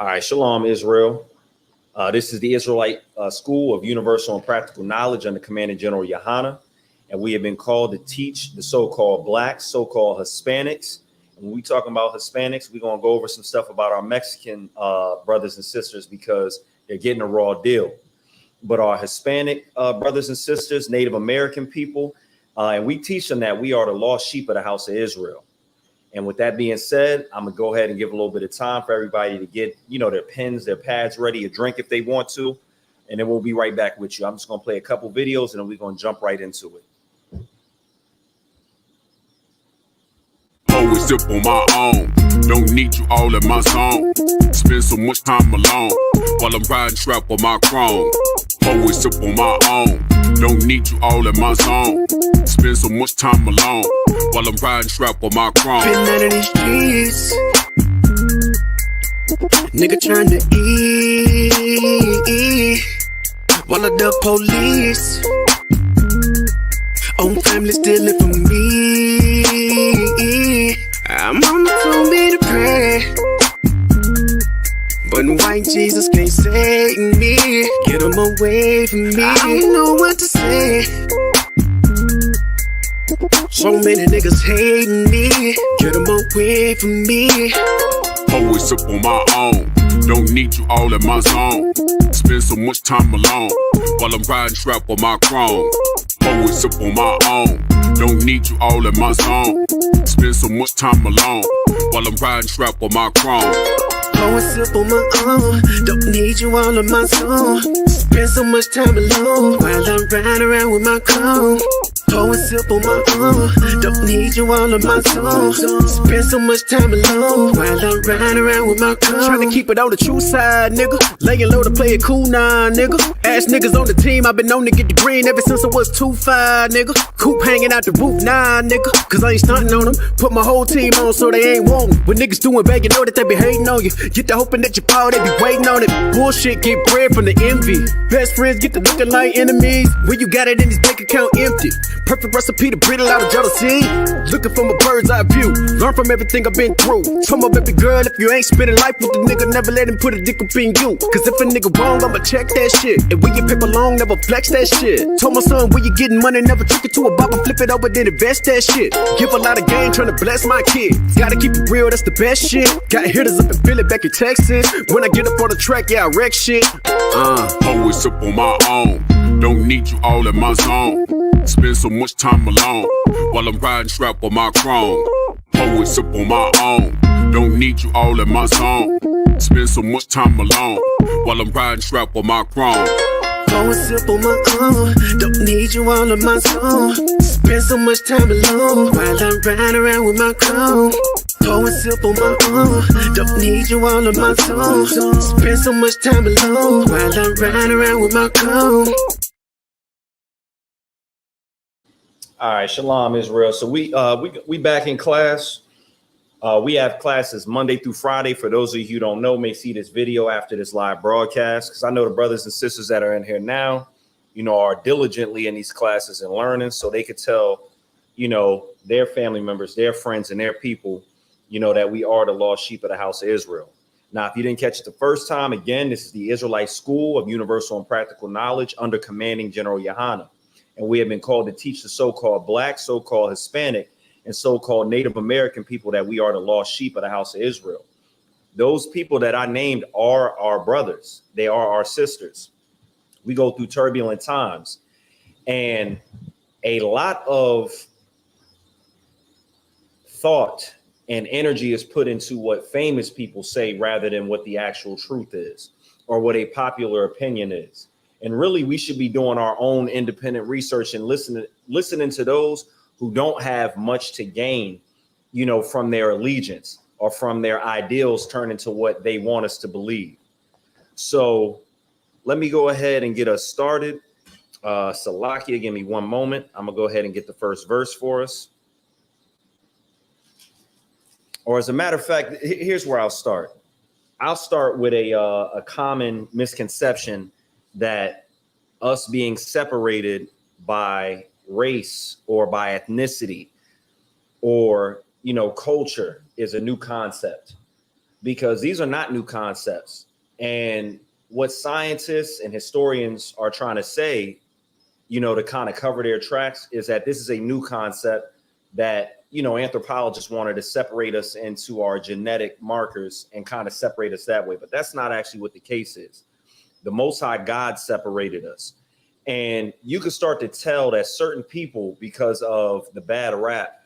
All right, Shalom, Israel. This is the Israelite School of Universal and Practical Knowledge under Commanding General Yohana. And we have been called to teach the so-called blacks, so-called Hispanics. And when we talk about Hispanics, we're going to go over some stuff about our Mexican brothers and sisters because they're getting a raw deal. But our Hispanic brothers and sisters, Native American people, and we teach them that we are the lost sheep of the house of Israel. And with that being said, I'm going to go ahead and give a little bit of time for everybody to get, their pens, their pads ready, a drink if they want to. And then we'll be right back with you. I'm just going to play a couple videos and then we're going to jump right into it. Always sip on my own. Don't need you all in my zone. Spend so much time alone while I'm riding trap on my chrome. Always sip on my own. Don't need you all in my zone. Spend so much time alone while I'm riding trap on my chrome. Been out of these streets, nigga trying to eat while I duck police. Own family stealing from me. I'm mama told me to pray, but white Jesus can't save me. Get him away from me. I don't know what to say. So many niggas hating me. Get them away from me. Always sip on my own. Don't need you all in my zone. Spend so much time alone while I'm riding trap on my chrome. Always sip on my own. Don't need you all in my zone. Spend so much time alone while I'm riding trap on my chrome. Always sip on my own. Don't need you all in my zone. Spend so much time alone while I'm riding around with my chrome. Always sip on my own. Don't need you all in my zone. Spend so much time alone while I'm riding around with my chrome. Trying to keep it on the true side, nigga. Laying low to play it cool, nah, nigga. Ass niggas on the team, I've been known to get the green ever since I was 2'5", nigga. Coop hanging out the roof, nah, nigga. Cause I ain't stunting on them. Put my whole team on so they ain't wantin'. When niggas doing bad, you know that they be hating on you. Get the hoping that you fall, they be waiting on it. Bullshit get bread from the envy. Best friends get to looking like enemies when you got it in this bank account empty. Perfect recipe to brittle out of jealousy. Looking from a bird's eye view. Learn from everything I've been through. Told my baby girl, if you ain't spending life with the nigga, never let him put a dick up in you. Cause if a nigga wrong, I'ma check that shit. And when you paper long, never flex that shit. Told my son, when you getting money, never trick it to a bopper, flip it over, then invest that shit. Give a lot of game, trying to bless my kids. Gotta keep it real, that's the best shit. Got hitters up in Philly, back in Texas. When I get up on the track, yeah, I wreck shit. Always sip on my own. Don't need you all in my zone. Spend so much time alone while I'm riding trap on my chrome. Always sip on my own. Don't need you all in my zone. Spend so much time alone while I'm riding trap on my chrome. Always sip on my own. Don't need you all in my zone. Spend so much time alone while I'm riding around with my chrome. Always sip on my own. Don't need you all in my zone. Spend so much time alone while I'm riding around with my chrome. All right, Shalom, Israel. So we back in class. We have classes Monday through Friday. For those of you who don't know, may see this video after this live broadcast, because I know the brothers and sisters that are in here now, are diligently in these classes and learning, so they could tell, their family members, their friends, and their people, that we are the lost sheep of the house of Israel. Now, if you didn't catch it the first time, again, this is the Israelite School of Universal and Practical Knowledge under Commanding General Yohana. And we have been called to teach the so-called black, so-called Hispanic, and so-called Native American people that we are the lost sheep of the house of Israel. Those people that I named are our brothers. They are our sisters. We go through turbulent times. And a lot of thought and energy is put into what famous people say rather than what the actual truth is or what a popular opinion is. And really, we should be doing our own independent research and listening to those who don't have much to gain, from their allegiance or from their ideals turn into what they want us to believe. So let me go ahead and get us started. Salakia, give me one moment. I'm going to go ahead and get the first verse for us. Or as a matter of fact, here's where I'll start. I'll start with a common misconception that us being separated by race or by ethnicity or, culture is a new concept. because these are not new concepts. And what scientists and historians are trying to say, you know, to kind of cover their tracks, is that this is a new concept that, you know, anthropologists wanted to separate us into our genetic markers and kind of separate us that way. But that's not actually what the case is. The Most High God separated us. And you can start to tell that certain people, because of the bad rap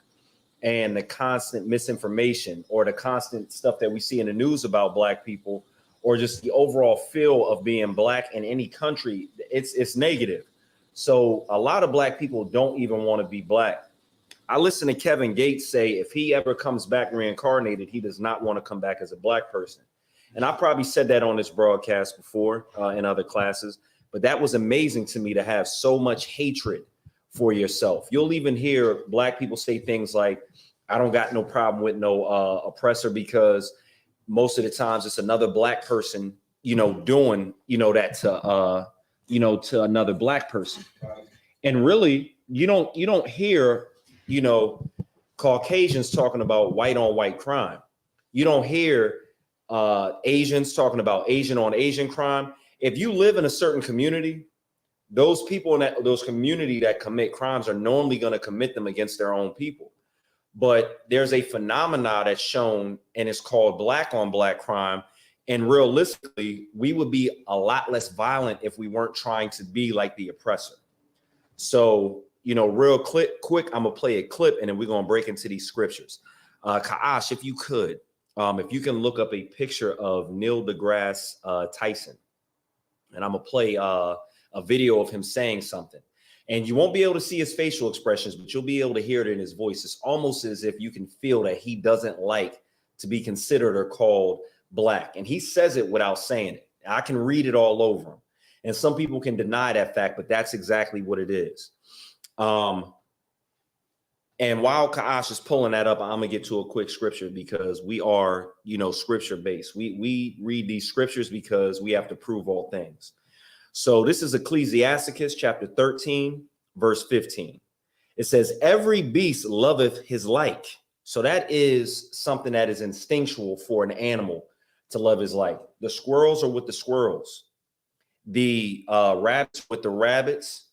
and the constant misinformation or the constant stuff that we see in the news about Black people, or just the overall feel of being Black in any country, it's negative. So a lot of Black people don't even want to be Black. I listen to Kevin Gates say if he ever comes back reincarnated, he does not want to come back as a Black person. And I probably said that on this broadcast before in other classes, but that was amazing to me, to have so much hatred for yourself. You'll even hear Black people say things like, I don't got no problem with no oppressor, because most of the times it's another Black person, you know, doing, you know, that to, you know, to another Black person. And really, you don't hear, you know, Caucasians talking about white on white crime. You don't hear Asians talking about Asian on Asian crime. If you live in a certain community, those people in those community that commit crimes are normally going to commit them against their own people. But there's a phenomena that's shown, and it's called Black on Black crime. And realistically, we would be a lot less violent if we weren't trying to be like the oppressor. So, you know, real quick, I'm gonna play a clip, and then we're gonna break into these scriptures. Kaash, if you could, if you can look up a picture of Neil deGrasse Tyson, and I'm gonna play a video of him saying something. And you won't be able to see his facial expressions, but you'll be able to hear it in his voice. It's almost as if you can feel that he doesn't like to be considered or called Black. And he says it without saying it. I can read it all over him. And some people can deny that fact, but that's exactly what it is. And while Kaash is pulling that up, I'm gonna get to a quick scripture, because we are, you know, scripture based. We read these scriptures because we have to prove all things. So this is Ecclesiasticus chapter 13, verse 15. It says, every beast loveth his like. So that is something that is instinctual for an animal, to love his like. The squirrels are with the squirrels, the rabbits with the rabbits,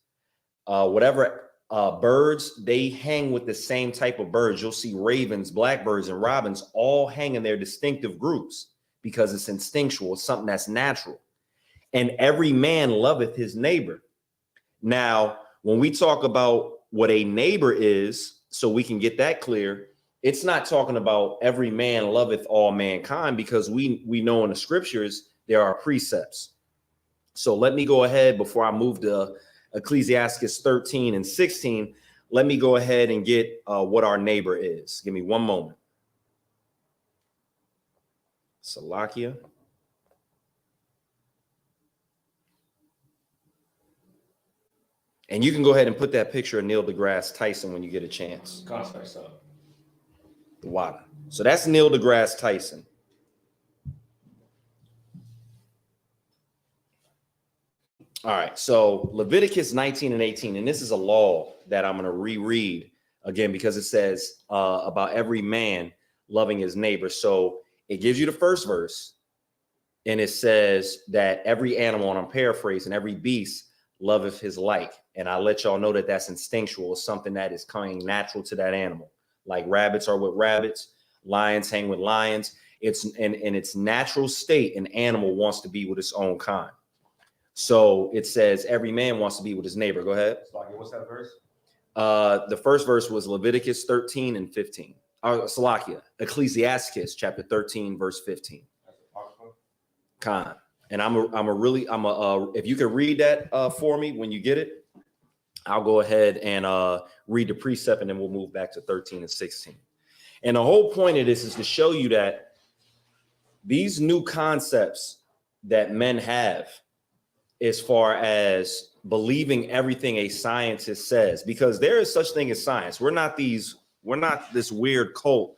whatever birds, they hang with the same type of birds. You'll see ravens, blackbirds, and robins all hang in their distinctive groups, because it's instinctual. It's something that's natural. And every man loveth his neighbor. Now, when we talk about what a neighbor is, so we can get that clear, it's not talking about every man loveth all mankind, because we know in the scriptures there are precepts. So let me go ahead, before I move to Ecclesiastes 13 and 16, let me go ahead and get what our neighbor is. Give me one moment. Salakia. And you can go ahead and put that picture of Neil deGrasse Tyson when you get a chance. The water. So that's Neil deGrasse Tyson. All right. So Leviticus 19 and 18, and this is a law that I'm going to reread again, because it says about every man loving his neighbor. So it gives you the first verse, and it says that every animal, and I'm paraphrasing, every beast loveth his like. And I let y'all know that that's instinctual. It's something that is coming natural to that animal. Like rabbits are with rabbits, lions hang with lions. It's in its natural state, an animal wants to be with its own kind. So it says every man wants to be with his neighbor. Go ahead. What's that verse? The first verse was Leviticus 13 and 15. Salakia, Ecclesiasticus chapter 13, verse 15. Khan. And if you can read that for me when you get it, I'll go ahead and read the precept, and then we'll move back to 13 and 16. And the whole point of this is to show you that these new concepts that men have, as far as believing everything a scientist says, because there is such thing as science. We're not this weird cult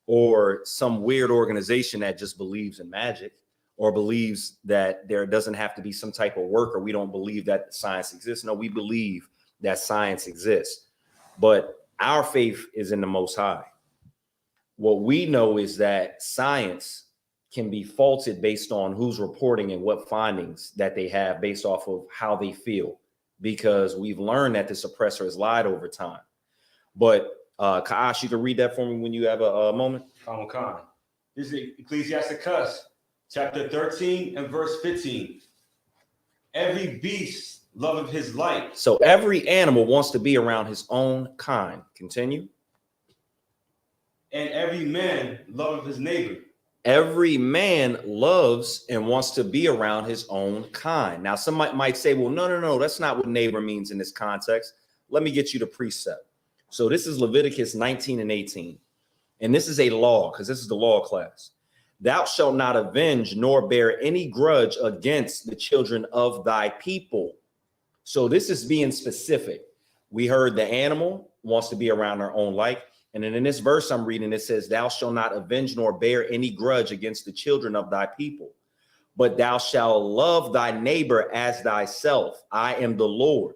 or some weird organization that just believes in magic, or believes that there doesn't have to be some type of work, or we don't believe that science exists. No, we believe that science exists, but our faith is in the Most High. What we know is that science can be faulted based on who's reporting and what findings that they have based off of how they feel, because we've learned that this oppressor has lied over time. But Kaash, you can read that for me when you have a moment. Khan. This is Ecclesiasticus, chapter 13 and verse 15. Every beast loveth his light. So every animal wants to be around his own kind. Continue. And every man loveth his neighbor. Every man loves and wants to be around his own kind. Now, some might say, well, no, that's not what neighbor means in this context. Let me get you the precept. So this is Leviticus 19 and 18. And this is a law, because this is the law class. Thou shalt not avenge nor bear any grudge against the children of thy people. So this is being specific. We heard the animal wants to be around their own like. And then in this verse I'm reading, it says, thou shalt not avenge nor bear any grudge against the children of thy people, but thou shalt love thy neighbor as thyself. I am the Lord.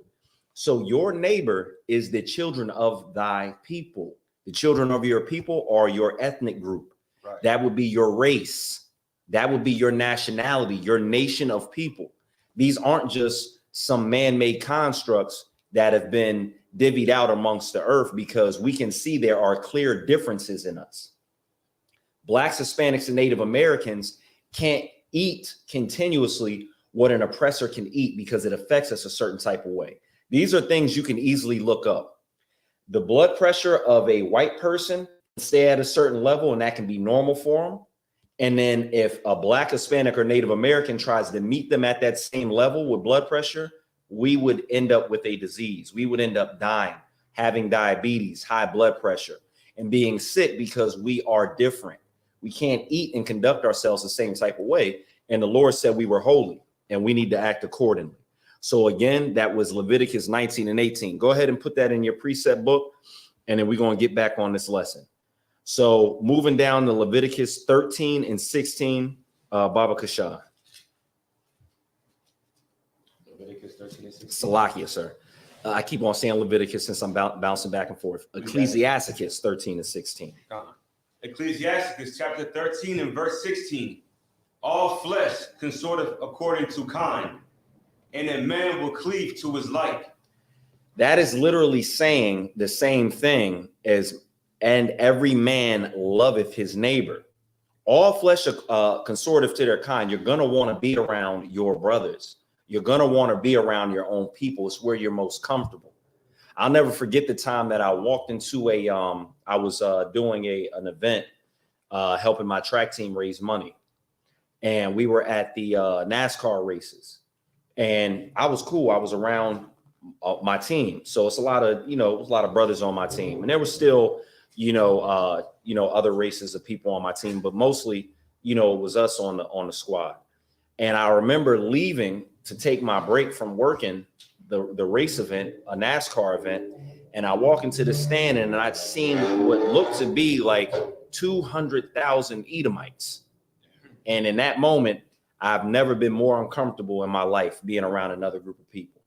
So your neighbor is the children of thy people. The children of your people are your ethnic group. Right. That would be your race. That would be your nationality, your nation of people. These aren't just some man-made constructs that have been divvied out amongst the earth, because we can see there are clear differences in us. Blacks, Hispanics, and Native Americans can't eat continuously what an oppressor can eat because it affects us a certain type of way. These are things you can easily look up. The blood pressure of a white person stay at a certain level, and that can be normal for them. And then if a Black, Hispanic, or Native American tries to meet them at that same level with blood pressure, we would end up with a disease. We would end up dying, having diabetes, high blood pressure, and being sick because we are different. We can't eat and conduct ourselves the same type of way. And the Lord said we were holy and we need to act accordingly. So again, that was Leviticus 19 and 18. Go ahead and put that in your precept book, and then we're going to get back on this lesson. So moving down to Leviticus 13 and 16, Baba Kashan. Leviticus 13 and 16. Salakia, sir. I keep on saying Leviticus since I'm bouncing back and forth. Ecclesiasticus 13 and 16. Ecclesiasticus chapter 13 and verse 16. All flesh consorteth according to kind, and a man will cleave to his like. That is literally saying the same thing as, and every man loveth his neighbor. All flesh consorteth to their kind. You're going to want to be around your brothers. You're going to want to be around your own people. It's where you're most comfortable. I'll never forget the time that I walked into I was doing an event, helping my track team raise money. And we were at the NASCAR races. And I was cool. I was around my team. So it's a lot of brothers on my team. And there was still, other races of people on my team, but mostly, it was us on the squad. And I remember leaving to take my break from working the race event, a NASCAR event. And I walk into the stand and I'd seen what looked to be like 200,000 Edomites. And in that moment, I've never been more uncomfortable in my life being around another group of people,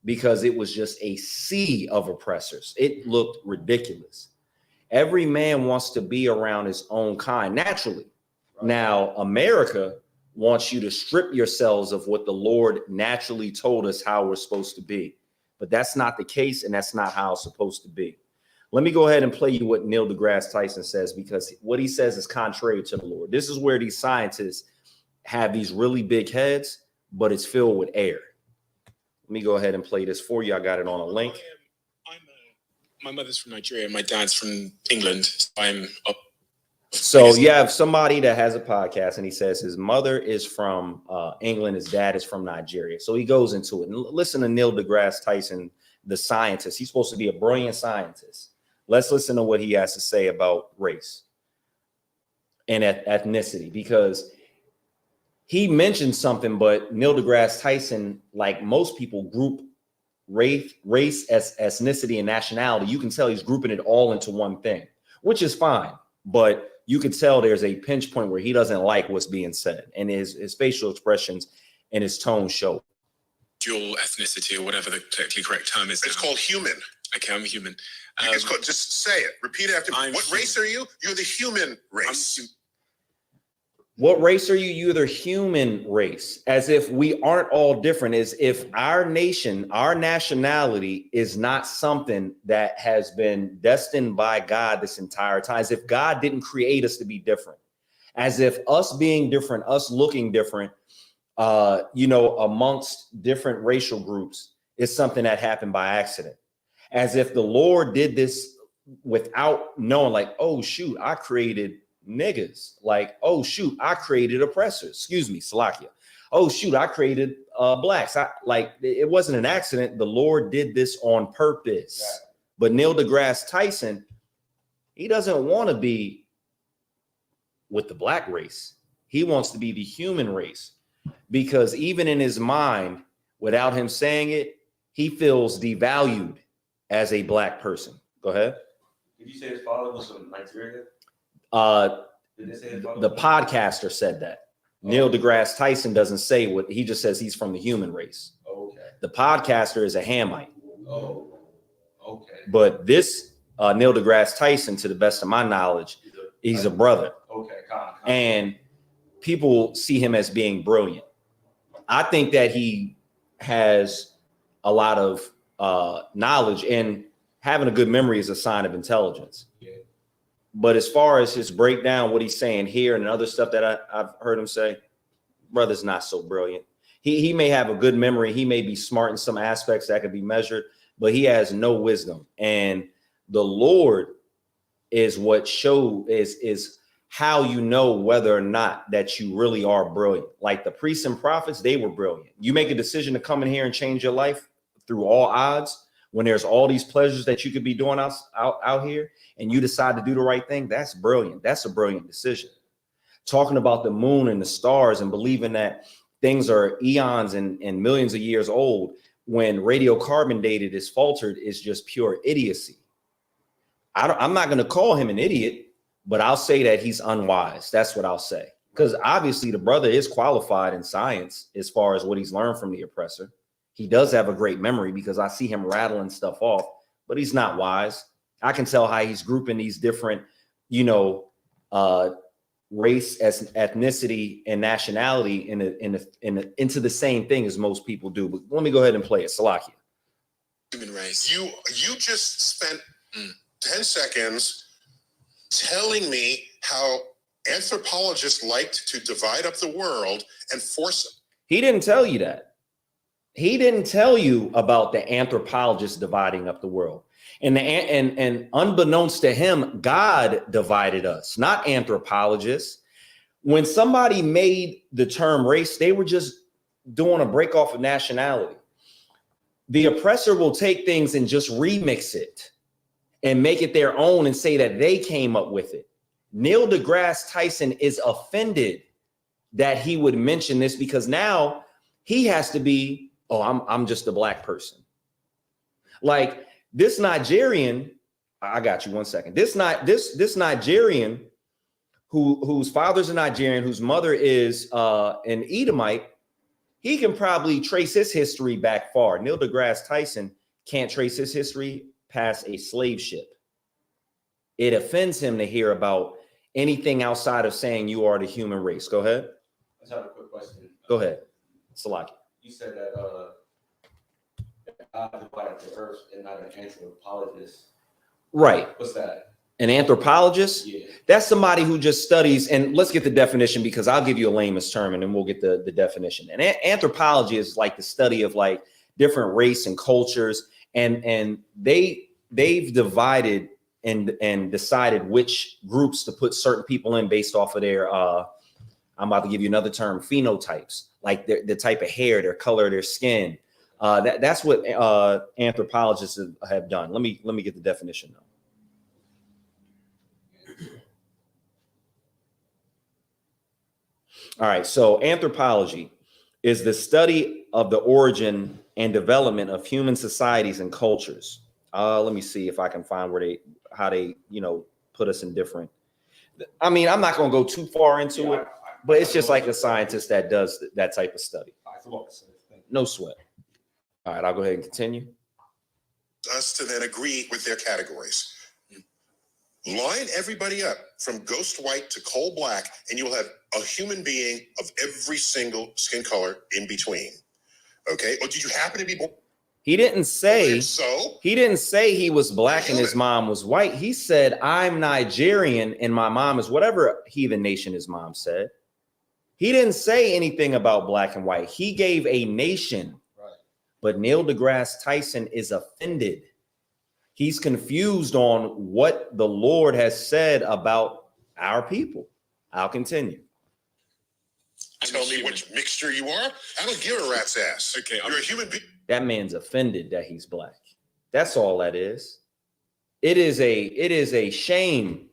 because it was just a sea of oppressors. It looked ridiculous. Every man wants to be around his own kind naturally. Right. Now, America wants you to strip yourselves of what the Lord naturally told us how we're supposed to be. But that's not the case, and that's not how it's supposed to be. Let me go ahead and play you what Neil deGrasse Tyson says, because what he says is contrary to the Lord. This is where these scientists have these really big heads, but it's filled with air. Let me go ahead and play this for you. I got it on a link. My mother's from Nigeria. My dad's from England. So I'm up. So you have somebody that has a podcast, and he says his mother is from England. His dad is from Nigeria. So he goes into it. And listen to Neil deGrasse Tyson, the scientist. He's supposed to be a brilliant scientist. Let's listen to what he has to say about race and ethnicity, because he mentioned something, but Neil deGrasse Tyson, like most people, group race, ethnicity, and nationality. You can tell he's grouping it all into one thing, which is fine. But you could tell there's a pinch point where he doesn't like what's being said, and his facial expressions and his tone show. Dual ethnicity, or whatever the technically correct term is. It's called human. Okay, I'm a human. It's called, just say it. Repeat after me. What race are you? You're the human race. What race are you? You're the human race, as if we aren't all different, as if our nation, our nationality is not something that has been destined by God this entire time, as if God didn't create us to be different, as if us being different, us looking different, amongst different racial groups is something that happened by accident, as if the Lord did this without knowing, like, oh, shoot, I created niggas, like, oh shoot, I created oppressors, excuse me, Salakia. Oh shoot, I created blacks. It wasn't an accident. The Lord did this on purpose. Yeah. But Neil deGrasse Tyson, he doesn't want to be with the black race. He wants to be the human race, because even in his mind, without him saying it, he feels devalued as a black person. Go ahead. Did you say his father was from Nigeria? The podcaster said that. Oh. Neil deGrasse Tyson doesn't say what he just says. He's from the human race. Okay. The podcaster is a Hamite. Oh, okay. But this Neil deGrasse Tyson, to the best of my knowledge, he's a brother. Okay. And people see him as being brilliant. I think that he has a lot of knowledge, and having a good memory is a sign of intelligence. Yeah. But as far as his breakdown, what he's saying here and other stuff that I've heard him say, brother's not so brilliant. He may have a good memory. He may be smart in some aspects that could be measured, but he has no wisdom. And the Lord is what is how you know whether or not that you really are brilliant. Like the priests and prophets, they were brilliant. You make a decision to come in here and change your life through all odds, when there's all these pleasures that you could be doing out here, and you decide to do the right thing, that's brilliant. That's a brilliant decision. Talking about the moon and the stars and believing that things are eons and millions of years old when radiocarbon dated is faltered is just pure idiocy. I'm not going to call him an idiot, but I'll say that he's unwise. That's what I'll say. Because obviously the brother is qualified in science as far as what he's learned from the oppressor. He does have a great memory, because I see him rattling stuff off, but he's not wise. I can tell how he's grouping these different, race, as ethnicity, and nationality into the same thing as most people do. But let me go ahead and play it. Salakia. Human race. You just spent 10 seconds telling me how anthropologists liked to divide up the world and force. He didn't tell you that. He didn't tell you about the anthropologists dividing up the world. And unbeknownst to him, God divided us, not anthropologists. When somebody made the term race, they were just doing a break off of nationality. The oppressor will take things and just remix it and make it their own and say that they came up with it. Neil deGrasse Tyson is offended that he would mention this, because now he has to be, oh, I'm just a black person. Like this Nigerian, I got you 1 second. This Nigerian whose father's a Nigerian, whose mother is an Edomite, he can probably trace his history back far. Neil deGrasse Tyson can't trace his history past a slave ship. It offends him to hear about anything outside of saying you are the human race. Go ahead. I just have a quick question. Go ahead. Salaki. You said that God divided the earth and not an anthropologist. Right. What's that? An anthropologist? Yeah. That's somebody who just studies, and let's get the definition, because I'll give you a layman's term and then we'll get the definition. And anthropology is like the study of like different race and cultures, and they've divided and decided which groups to put certain people in based off of their I'm about to give you another term, phenotypes, like the type of hair, their color, their skin. That's what anthropologists have done. Let me get the definition though. All right, so anthropology is the study of the origin and development of human societies and cultures. Let me see if I can find how they put us in different. I mean, I'm not going to go too far into it, but it's just like a scientist that does that type of study. No sweat. All right, I'll go ahead and continue. Us to then agree with their categories. Line everybody up from ghost white to coal black, and you'll have a human being of every single skin color in between. Okay? Or did you happen to be born? He didn't say So he didn't say he was black and his mom was white. He said, I'm Nigerian and my mom is whatever heathen nation his mom said. He didn't say anything about black and white. He gave a nation. Right. But Neil deGrasse Tyson is offended. He's confused on what the Lord has said about our people. I'll continue. Tell me which mixture you are. I don't give a rat's ass. Okay, you're a human being. That man's offended that he's black. That's all that is. It is a shame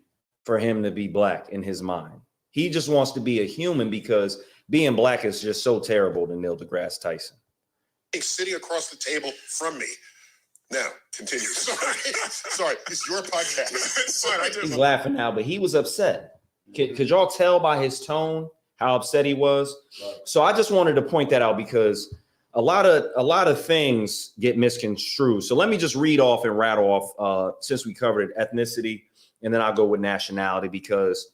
for him to be black in his mind. He just wants to be a human because being black is just so terrible to Neil deGrasse Tyson. Sitting across the table from me. Now, continue. Sorry, it's your podcast. He's laughing now, but he was upset. Could y'all tell by his tone how upset he was? So I just wanted to point that out because a lot of things get misconstrued. So let me just read off and rattle off since we covered ethnicity, and then I'll go with nationality because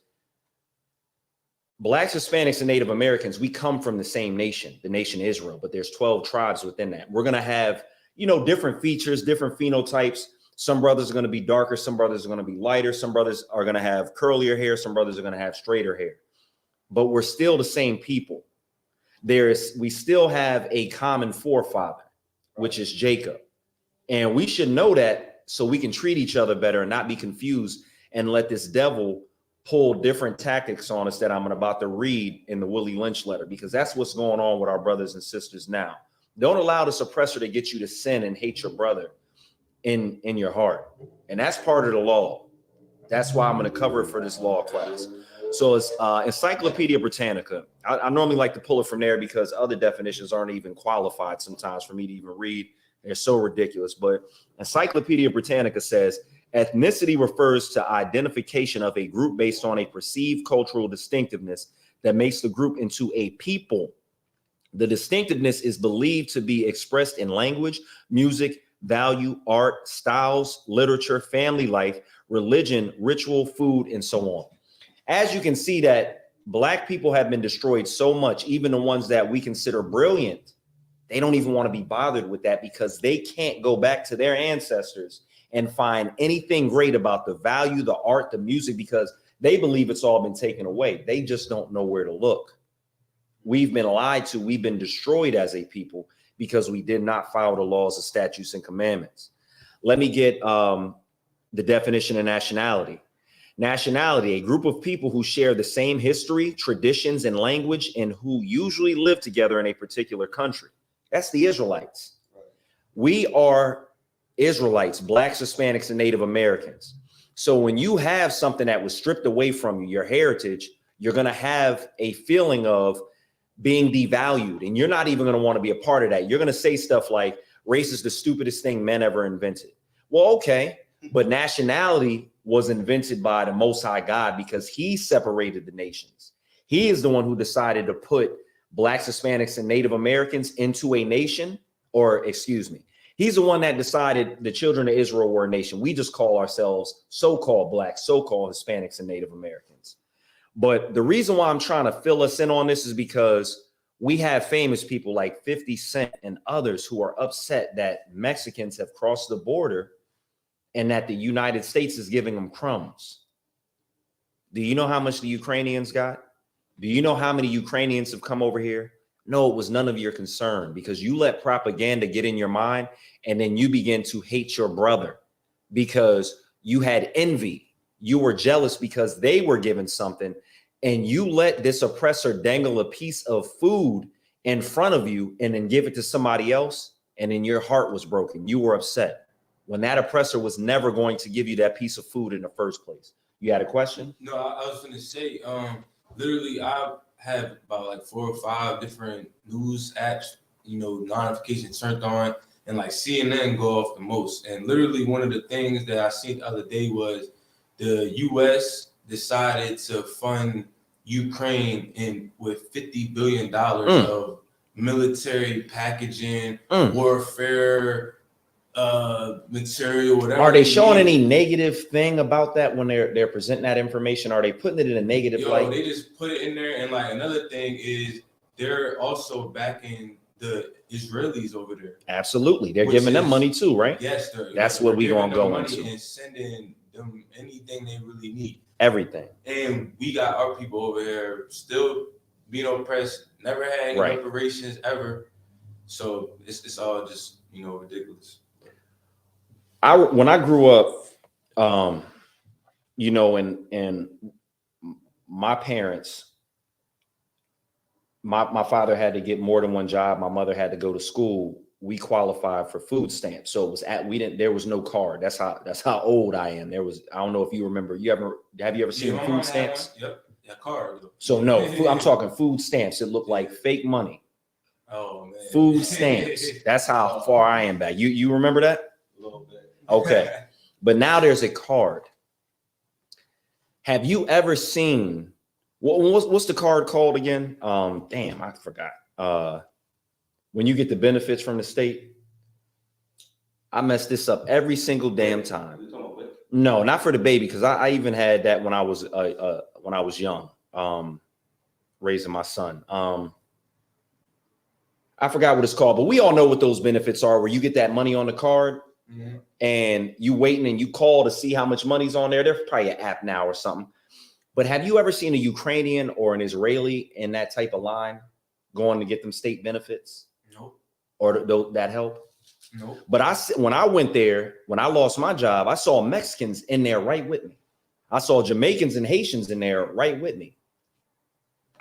Blacks, Hispanics, and Native Americans, we come from the same nation, the nation Israel, but there's 12 tribes within that. We're going to have, different features, different phenotypes. Some brothers are going to be darker. Some brothers are going to be lighter. Some brothers are going to have curlier hair. Some brothers are going to have straighter hair. But we're still the same people. We still have a common forefather, which is Jacob. And we should know that so we can treat each other better and not be confused and let this devil pull different tactics on us that I'm about to read in the Willie Lynch letter, because that's what's going on with our brothers and sisters now. Don't allow the suppressor to get you to sin and hate your brother in your heart. And that's part of the law. That's why I'm going to cover it for this law class. So it's Encyclopedia Britannica. I normally like to pull it from there because other definitions aren't even qualified sometimes for me to even read. They're so ridiculous. But Encyclopedia Britannica says, ethnicity refers to identification of a group based on a perceived cultural distinctiveness that makes the group into a people. The distinctiveness is believed to be expressed in language, music, value, art, styles, literature, family life, religion, ritual, food, and so on. As you can see that Black people have been destroyed so much, even the ones that we consider brilliant, they don't even want to be bothered with that because they can't go back to their ancestors and find anything great about the value, the art, the music, because they believe it's all been taken away. They just don't know where to look. We've been lied to. We've been destroyed as a people because we did not follow the laws, the statutes, and commandments. Let me get the definition of nationality. Nationality, a group of people who share the same history, traditions, and language, and who usually live together in a particular country. That's the Israelites. We are Israelites, Blacks, Hispanics, and Native Americans. So when you have something that was stripped away from you, your heritage, you're going to have a feeling of being devalued, and you're not even going to want to be a part of that. You're going to say stuff like race is the stupidest thing men ever invented. Well, okay, but nationality was invented by the Most High God because he separated the nations. He is the one who decided to put Blacks, Hispanics, and Native Americans into a nation, or excuse me, he's the one that decided the children of Israel were a nation. We just call ourselves so-called Blacks, so-called Hispanics, and Native Americans. But the reason why I'm trying to fill us in on this is because we have famous people like 50 Cent and others who are upset that Mexicans have crossed the border and that the United States is giving them crumbs. Do you know how much the Ukrainians got? Do you know how many Ukrainians have come over here? No, it was none of your concern because you let propaganda get in your mind and then you begin to hate your brother because you had envy. You were jealous because they were given something and you let this oppressor dangle a piece of food in front of you and then give it to somebody else. And then your heart was broken. You were upset when that oppressor was never going to give you that piece of food in the first place. You had a question? No, I was going to say, literally, I have about like 4 or 5 different news apps, notifications turned on, and like CNN go off the most. And literally one of the things that I seen the other day was the U.S. decided to fund Ukraine with $50 billion of military packaging, warfare, material, whatever. Are they showing need. any negative thing about that when they're presenting that information? Are they putting it in a negative light? They just put it in there. And like another thing is they're also backing the Israelis over there. Absolutely. They're Which giving them is- money too, right? Yes, That's they're what we giving gonna them go money into. and sending them anything they really need. Everything. And we got our people over here still being oppressed, never had any Right. reparations ever. So it's all just ridiculous. When I grew up, and my parents, my father had to get more than one job. My mother had to go to school. We qualified for food stamps. So it was there was no card. That's how old I am. I don't know if you remember, have you ever seen my mom food had stamps? one. Yep. Yeah, card. So no, I'm talking food stamps. It looked like fake money. Oh man. Food stamps. That's how far I am back. You remember that? A little bit. Okay. But now there's a card. Have you ever seen what's the card called again? Damn, I forgot. When you get the benefits from the state, I mess this up every single damn time. No, not for the baby, because I even had that when I was young, raising my son. I forgot what it's called, but we all know what those benefits are, where you get that money on the card. Mm-hmm. And you waiting and you call to see how much money's on there. There's probably an app now or something. But have you ever seen a Ukrainian or an Israeli in that type of line going to get them state benefits? Nope. Or that help? Nope. But when I went there, when I lost my job, I saw Mexicans in there right with me. I saw Jamaicans and Haitians in there right with me.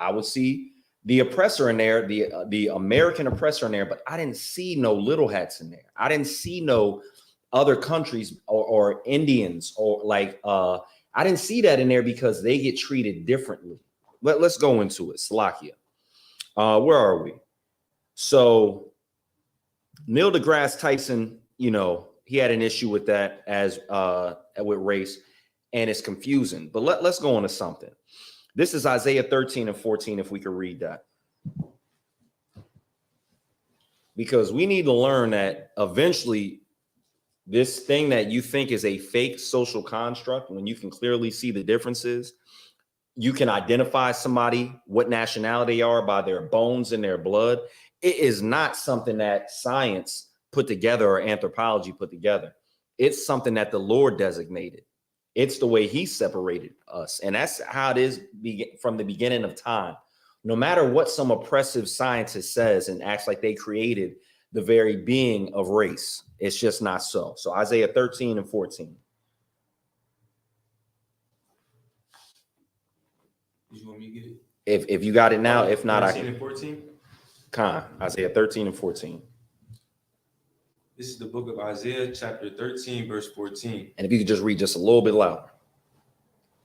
I would see the oppressor in there, the American oppressor in there, but I didn't see no little hats in there. I didn't see no other countries or Indians or I didn't see that in there because they get treated differently. Let's go into it. Slovakia. Where are we? So Neil deGrasse Tyson, he had an issue with that with race, and it's confusing. But let's go into something. This is Isaiah 13 and 14, if we could read that. Because we need to learn that eventually this thing that you think is a fake social construct, when you can clearly see the differences, you can identify somebody, what nationality they are by their bones and their blood. It is not something that science put together or anthropology put together. It's something that the Lord designated. It's the way he separated us. And that's how it is from the beginning of time. No matter what some oppressive scientist says and acts like they created the very being of race, it's just not so. So Isaiah 13 and 14. You want me to get it? If you got it now, if not, I 13 can. and 14. Isaiah 13 and 14. This is the book of Isaiah, chapter 13, verse 14. And if you could just read just a little bit louder.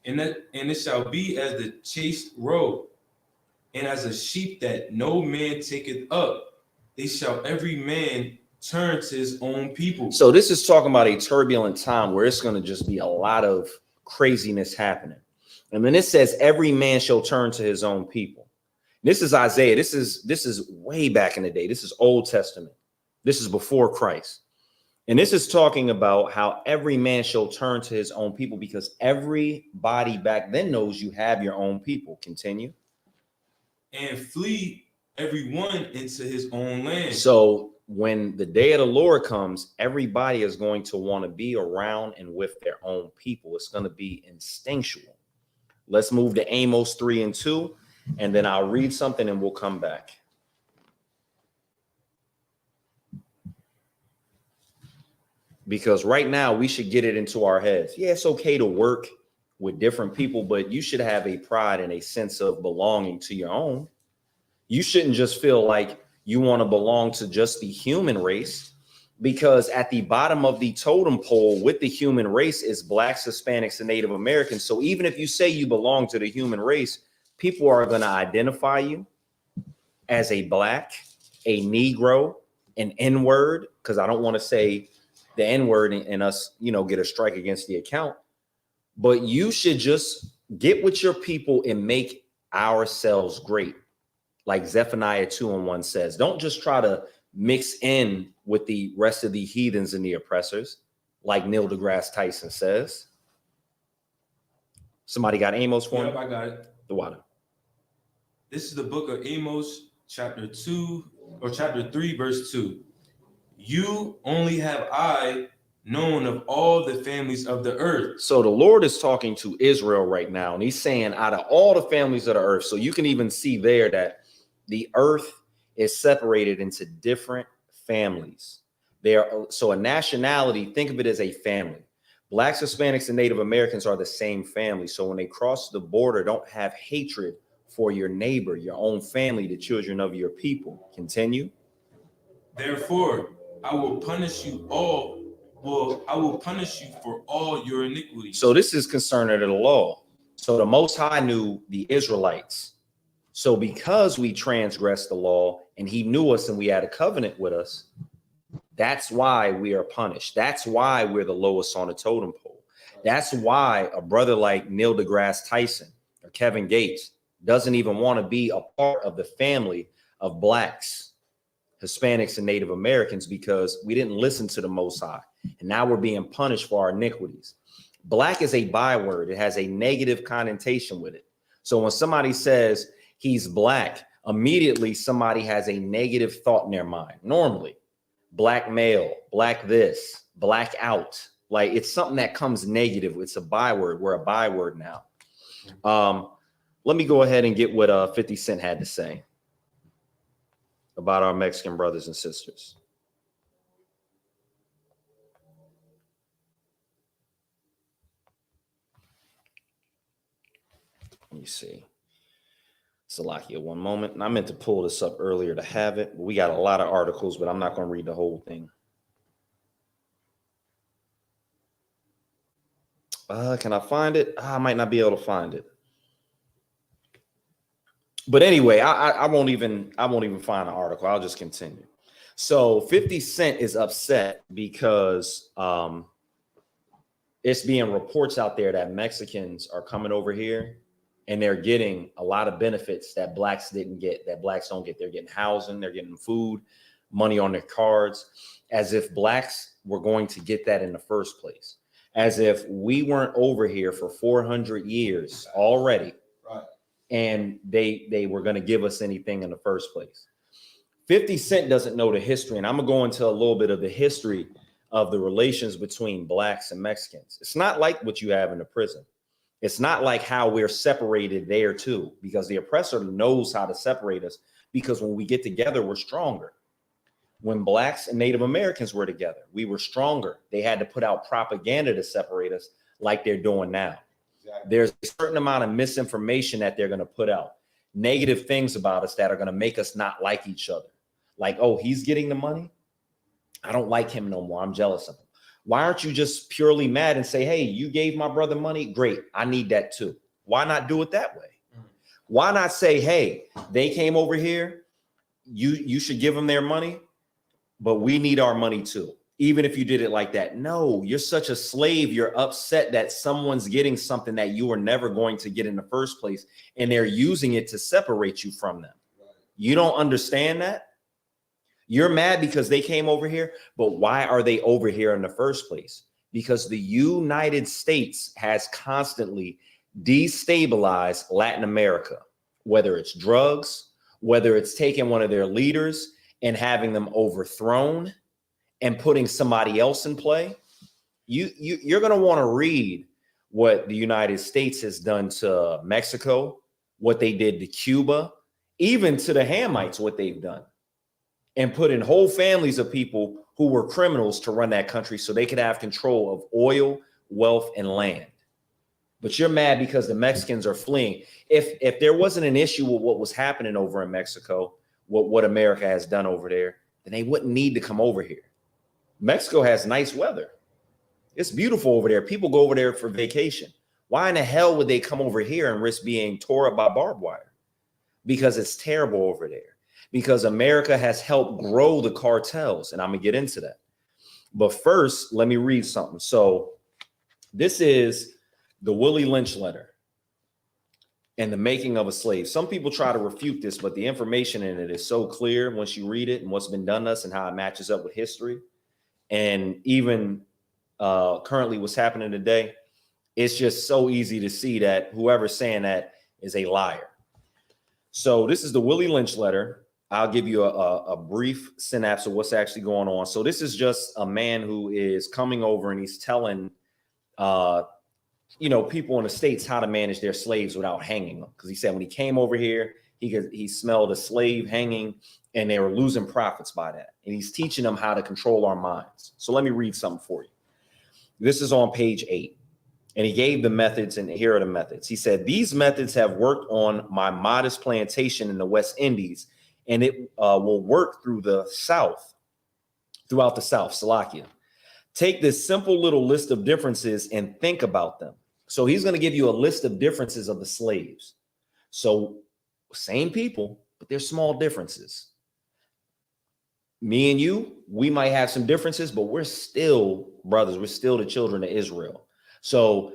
And it shall be as the chaste robe, and as a sheep that no man taketh up, they shall every man turn to his own people. So this is talking about a turbulent time where it's going to just be a lot of craziness happening. And then it says every man shall turn to his own people. This is Isaiah. This is way back in the day. This is Old Testament. This is before Christ. And this is talking about how every man shall turn to his own people, because everybody back then knows you have your own people. Continue. And flee everyone into his own land. So when the day of the Lord comes, everybody is going to want to be around and with their own people. It's going to be instinctual. Let's move to Amos 3 and 2, and then I'll read something and we'll come back. Because right now we should get it into our heads. Yeah, it's okay to work with different people, but you should have a pride and a sense of belonging to your own. You shouldn't just feel like you want to belong to just the human race, because at the bottom of the totem pole with the human race is Blacks, Hispanics, and Native Americans. So even if you say you belong to the human race, people are going to identify you as a Black, a Negro, an N-word, because I don't want to say the N-word and us, get a strike against the account. But you should just get with your people and make ourselves great. Like Zephaniah 2 and 1 says, don't just try to mix in with the rest of the heathens and the oppressors, like Neil deGrasse Tyson says. Somebody got Amos for Yep, me? I got it. The water. This is the book of Amos, chapter 3, verse 2. You only have I known of all the families of the earth. So the Lord is talking to Israel right now, and he's saying out of all the families of the earth, so you can even see there that the earth is separated into different families. So a nationality, think of it as a family. Blacks, Hispanics, and Native Americans are the same family. So when they cross the border, don't have hatred for your neighbor, your own family, the children of your people. Continue. Therefore, I will punish you all. Well, I will punish you for all your iniquities. So this is concerning the law. So the Most High knew the Israelites. So because we transgressed the law and he knew us and we had a covenant with us, that's why we are punished. That's why we're the lowest on the totem pole. That's why a brother like Neil deGrasse Tyson or Kevin Gates doesn't even want to be a part of the family of blacks, Hispanics, and Native Americans, because we didn't listen to the Most High. And now we're being punished for our iniquities. Black is a byword. It has a negative connotation with it. So when somebody says he's black, immediately somebody has a negative thought in their mind. Normally, black male, black this, black out. Like it's something that comes negative. It's a byword. We're a byword now. Let me go ahead and get what 50 Cent had to say about our Mexican brothers and sisters. Let me see. Salakia, one moment. And I meant to pull this up earlier to have it. We got a lot of articles, but I'm not going to read the whole thing. Can I find it? I might not be able to find it. But anyway, I won't even find an article. I'll just continue. So 50 Cent is upset because it's being reports out there that Mexicans are coming over here and they're getting a lot of benefits that blacks didn't get, that blacks don't get. They're getting housing, they're getting food, money on their cards, as if blacks were going to get that in the first place. As if we weren't over here for 400 years already. Right. And they were going to give us anything in the first place. 50 Cent doesn't know the history. And I'm going to go into a little bit of the history of the relations between blacks and Mexicans. It's not like what you have in the prison. It's not like how we're separated there too, because the oppressor knows how to separate us, because when we get together, we're stronger. When blacks and Native Americans were together, we were stronger. They had to put out propaganda to separate us like they're doing now. Exactly. There's a certain amount of misinformation that they're going to put out, negative things about us that are going to make us not like each other. Like, oh, he's getting the money. I don't like him no more. I'm jealous of him. Why aren't you just purely mad and say, hey, you gave my brother money? Great. I need that too. Why not do it that way? Why not say, hey, they came over here. You should give them their money, but we need our money too. Even if you did it like that. No, you're such a slave. You're upset that someone's getting something that you were never going to get in the first place, and they're using it to separate you from them. You don't understand that? You're mad because they came over here, but why are they over here in the first place? Because the United States has constantly destabilized Latin America, whether it's drugs, whether it's taking one of their leaders and having them overthrown and putting somebody else in play. You're going to want to read what the United States has done to Mexico, what they did to Cuba, even to the Hamites, what they've done. And put in whole families of people who were criminals to run that country so they could have control of oil, wealth, and land. But you're mad because the Mexicans are fleeing. If there wasn't an issue with what was happening over in Mexico, what America has done over there, then they wouldn't need to come over here. Mexico has nice weather. It's beautiful over there. People go over there for vacation. Why in the hell would they come over here and risk being tore up by barbed wire? Because it's terrible over there. Because America has helped grow the cartels, and I'm going to get into that. But first, let me read something. So this is the Willie Lynch letter. and the making of a slave. Some people try to refute this, but the information in it is so clear once you read it and what's been done to us and how it matches up with history. And even currently what's happening today, it's just so easy to see that whoever's saying that is a liar. So this is the Willie Lynch letter. I'll give you a brief synapse of what's actually going on. So this is just a man who is coming over and he's telling, people in the States how to manage their slaves without hanging them. Because he said when he came over here, he smelled a slave hanging and they were losing profits by that. And he's teaching them how to control our minds. So let me read something for you. This is on page 8. And he gave the methods, and here are the methods. He said, these methods have worked on my modest plantation in the West Indies, and it will work throughout the South, Salakia. Take this simple little list of differences and think about them. So he's going to give you a list of differences of the slaves. So same people, but there's small differences. Me and you, we might have some differences, but we're still brothers. We're still the children of Israel. So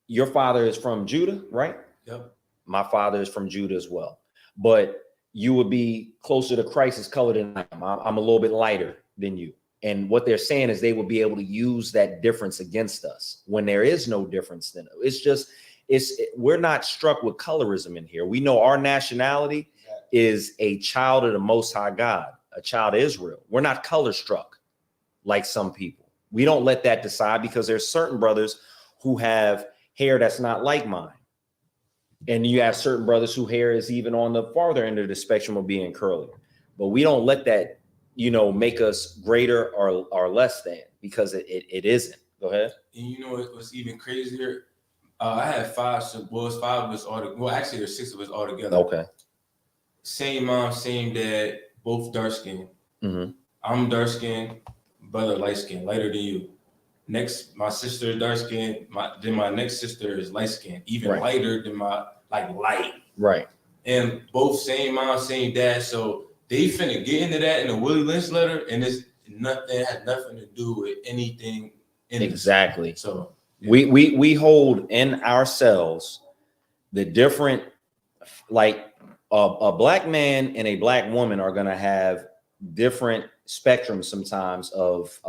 your father is from Judah, right? Yep. My father is from Judah as well. But you would be closer to Christ's color than I am. I'm a little bit lighter than you. And what they're saying is they will be able to use that difference against us when there is no difference. Then we're not struck with colorism in here. We know our nationality is a child of the Most High God, a child of Israel. We're not color struck like some people. We don't let that decide because there's certain brothers who have hair that's not like mine. And you have certain brothers whose hair is even on the farther end of the spectrum of being curly. But we don't let that, make us greater or less than, because it isn't. Go ahead. And you know what's even crazier? I had 5 boys, 5 of us all together. Well, actually, there's 6 of us all together. Okay. Same mom, same dad, both dark skinned. Mm-hmm. I'm dark skinned, brother light skinned, lighter than you. Next, my sister is dark skinned. Then my next sister is light skinned, even lighter than my light. Right. And both same mom, same dad. So they finna get into that in the Willie Lynch letter, and it had nothing to do with anything. Exactly. So yeah. We hold in ourselves the different, like a black man and a black woman are gonna have different spectrums sometimes of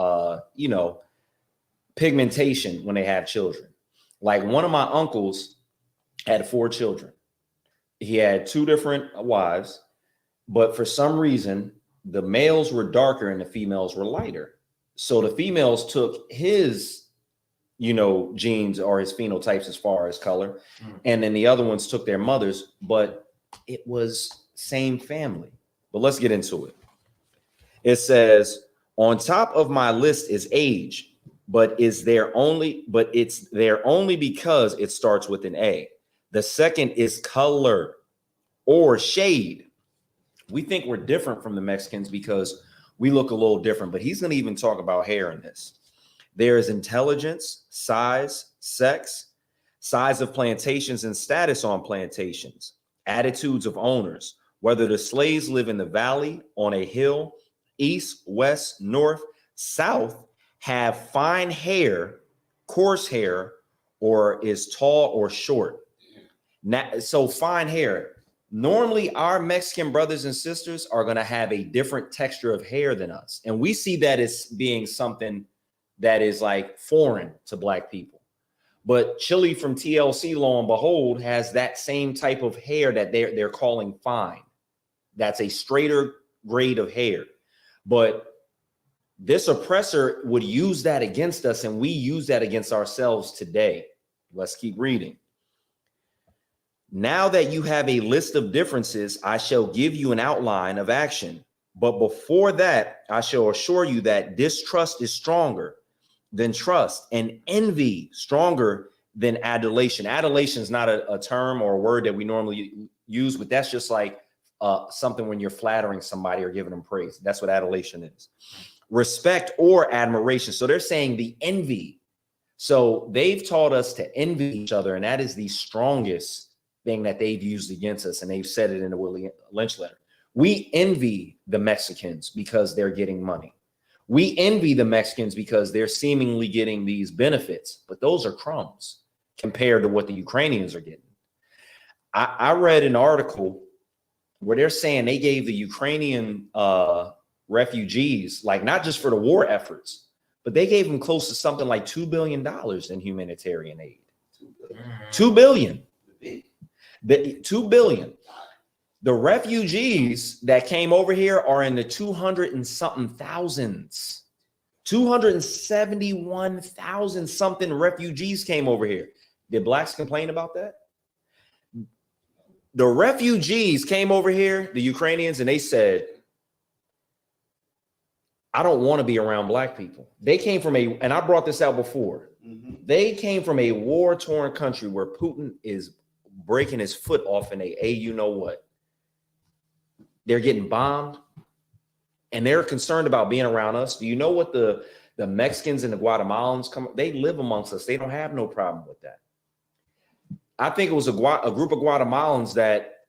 pigmentation when they have children. Like one of my uncles had 4 children. He had 2 different wives, but for some reason the males were darker and the females were lighter. So the females took his genes or his phenotypes as far as color, and then the other ones took their mothers, but it was same family. But let's get into it. It says, on top of my list is age, but it's there only because it starts with an A. The second is color or shade. We think we're different from the Mexicans because we look a little different, but he's going to even talk about hair in this. There is intelligence, size, sex, size of plantations and status on plantations, attitudes of owners, whether the slaves live in the valley, on a hill, east, west, north, south, have fine hair, coarse hair, or is tall or short. Now, so fine hair. Normally, our Mexican brothers and sisters are going to have a different texture of hair than us. And we see that as being something that is like foreign to black people. But Chili from TLC, lo and behold, has that same type of hair that they're calling fine. That's a straighter grade of hair. But this oppressor would use that against us, and we use that against ourselves today. Let's keep reading. Now that you have a list of differences, I shall give you an outline of action. But before that, I shall assure you that distrust is stronger than trust, and envy stronger than adulation. Adulation is not a term or a word that we normally use, but that's just like something when you're flattering somebody or giving them praise. That's what adulation is. Respect or admiration. So they're saying the envy. So they've taught us to envy each other, and that is the strongest thing that they've used against us, and they've said it in the Willie Lynch letter. We envy the Mexicans because they're getting money. We envy the Mexicans because they're seemingly getting these benefits, but those are crumbs compared to what the Ukrainians are getting. I read an article where they're saying they gave the Ukrainian refugees, like not just for the war efforts, but they gave them close to something like $2 billion in humanitarian aid. $2 billion. The $2 billion. The refugees that came over here are in the 200 and something thousands. 271,000 something refugees came over here. Did blacks complain about that? The refugees came over here, the Ukrainians, and they said, I don't want to be around black people. They came from and I brought this out before. They came from a war-torn country where Putin is breaking his foot off in you know what? They're getting bombed and they're concerned about being around us. Do you know what the Mexicans and the Guatemalans they live amongst us. They don't have no problem with that. I think it was a group of Guatemalans that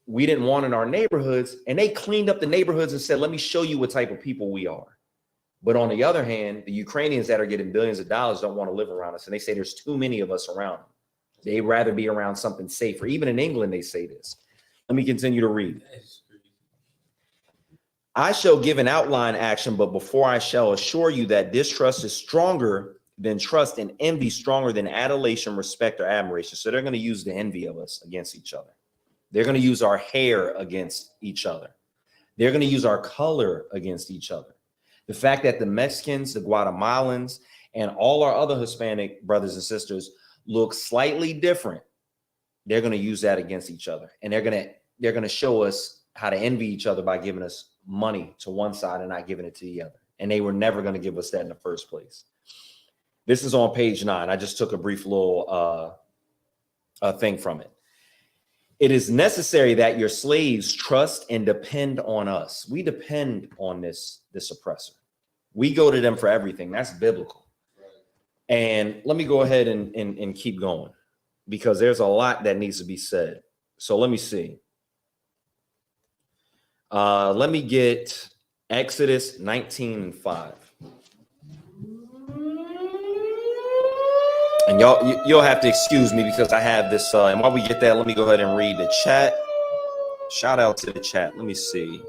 we didn't want in our neighborhoods, and they cleaned up the neighborhoods and said, let me show you what type of people we are. But on the other hand, the Ukrainians that are getting billions of dollars don't want to live around us. And they say there's too many of us around them. They'd rather be around something safer. Even in England, they say this. Let me continue to read. I shall give an outline action, but before I shall assure you that distrust is stronger than trust and envy stronger than adulation, respect, or admiration. So they're going to use the envy of us against each other. They're going to use our hair against each other. They're going to use our color against each other. The fact that the Mexicans, the Guatemalans, and all our other Hispanic brothers and sisters look slightly different, they're going to use that against each other. And they're going to show us how to envy each other by giving us money to one side and not giving it to the other. And they were never going to give us that in the first place. This is on page 9. I just took a brief little thing from it. It is necessary that your slaves trust and depend on us. We depend on this oppressor. We go to them for everything. That's biblical. And let me go ahead and keep going because there's a lot that needs to be said. So let me see. Let me get Exodus 19:5. And you'll have to excuse me because I have this. And while we get that, let me go ahead and read the chat. Shout out to the chat. Let me see.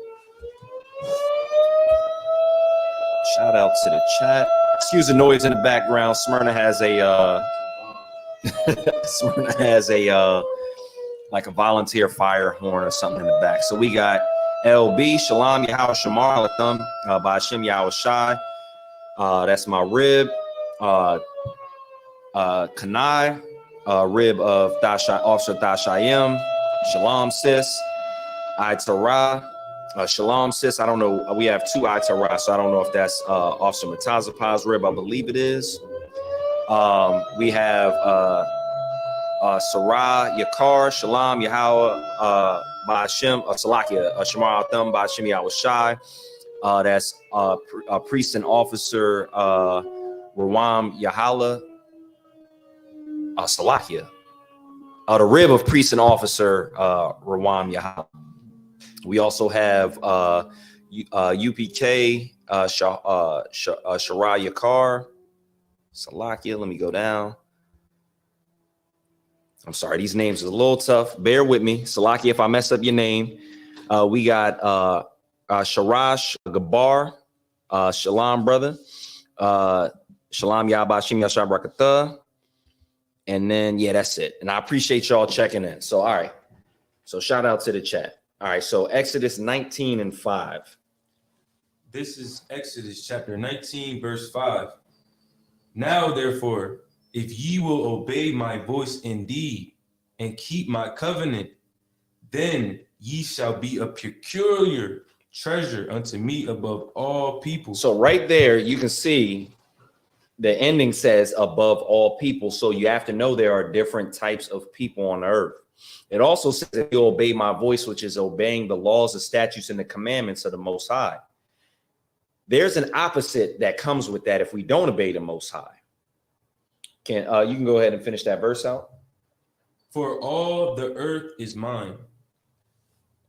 Shout out to the chat. Excuse the noise in the background. Smyrna has a like a volunteer fire horn or something in the back. So we got LB Shalom Yahweh Shamar Latham by Hashem Yahweh Shai. That's my rib. Kanai, rib of Officer Dashayim. Shalom sis. Torah. Shalom sis. I don't know. We have two Torah, so I don't know if that's Officer Matazapah's rib. I believe it is. We have Sarah Yakar. Shalom Yahweh by Hashem. Salakia Shamar Atham by Hashem Yahweh Shai. That's priest and officer Rawam Yahala. Salakia. The rib of priest and officer Rawam Yahala. We also have UPK Shara Yakar. Salakia. Let me go down. I'm sorry, these names are a little tough. Bear with me. Salakia, if I mess up your name. We got Sharash Gabar. Shalom, brother. Shalom Yabashim Yashar Brakatah. And then, yeah, that's it. And I appreciate y'all checking in. So, all right. So shout out to the chat. All right. So Exodus 19:5. This is Exodus chapter 19, verse 5. Now, therefore, if ye will obey my voice indeed and keep my covenant, then ye shall be a peculiar treasure unto me above all people. So right there, you can see the ending says above all people. So you have to know there are different types of people on earth. It also says if you obey my voice, which is obeying the laws, the statutes, and the commandments of the Most High. There's an opposite that comes with that if we don't obey the Most High. You can go ahead and finish that verse out. For all the earth is mine.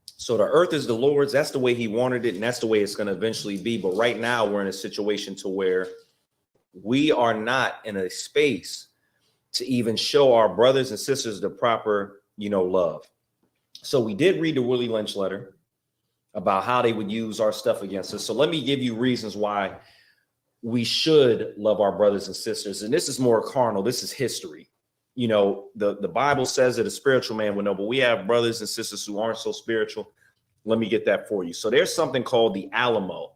So the earth is the Lord's. That's the way he wanted it, and that's the way it's going to eventually be. But right now we're in a situation to where we are not in a space to even show our brothers and sisters the proper, love. So we did read the Willie Lynch letter about how they would use our stuff against us. So let me give you reasons why we should love our brothers and sisters. And this is more carnal. This is history. The Bible says that a spiritual man would know, but we have brothers and sisters who aren't so spiritual. Let me get that for you. So there's something called the Alamo.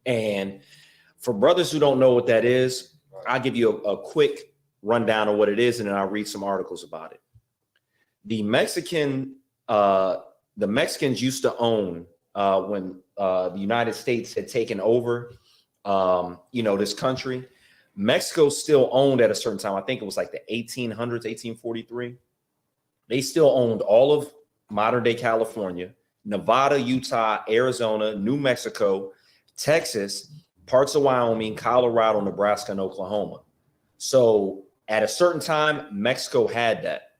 And for brothers who don't know what that is, I'll give you a quick rundown of what it is, and then I'll read some articles about it. The Mexicans used to own when the United States had taken over, this country. Mexico still owned at a certain time. I think it was like the 1800s, 1843. They still owned all of modern day California, Nevada, Utah, Arizona, New Mexico, Texas, parts of Wyoming, Colorado, Nebraska, and Oklahoma. So at a certain time, Mexico had that.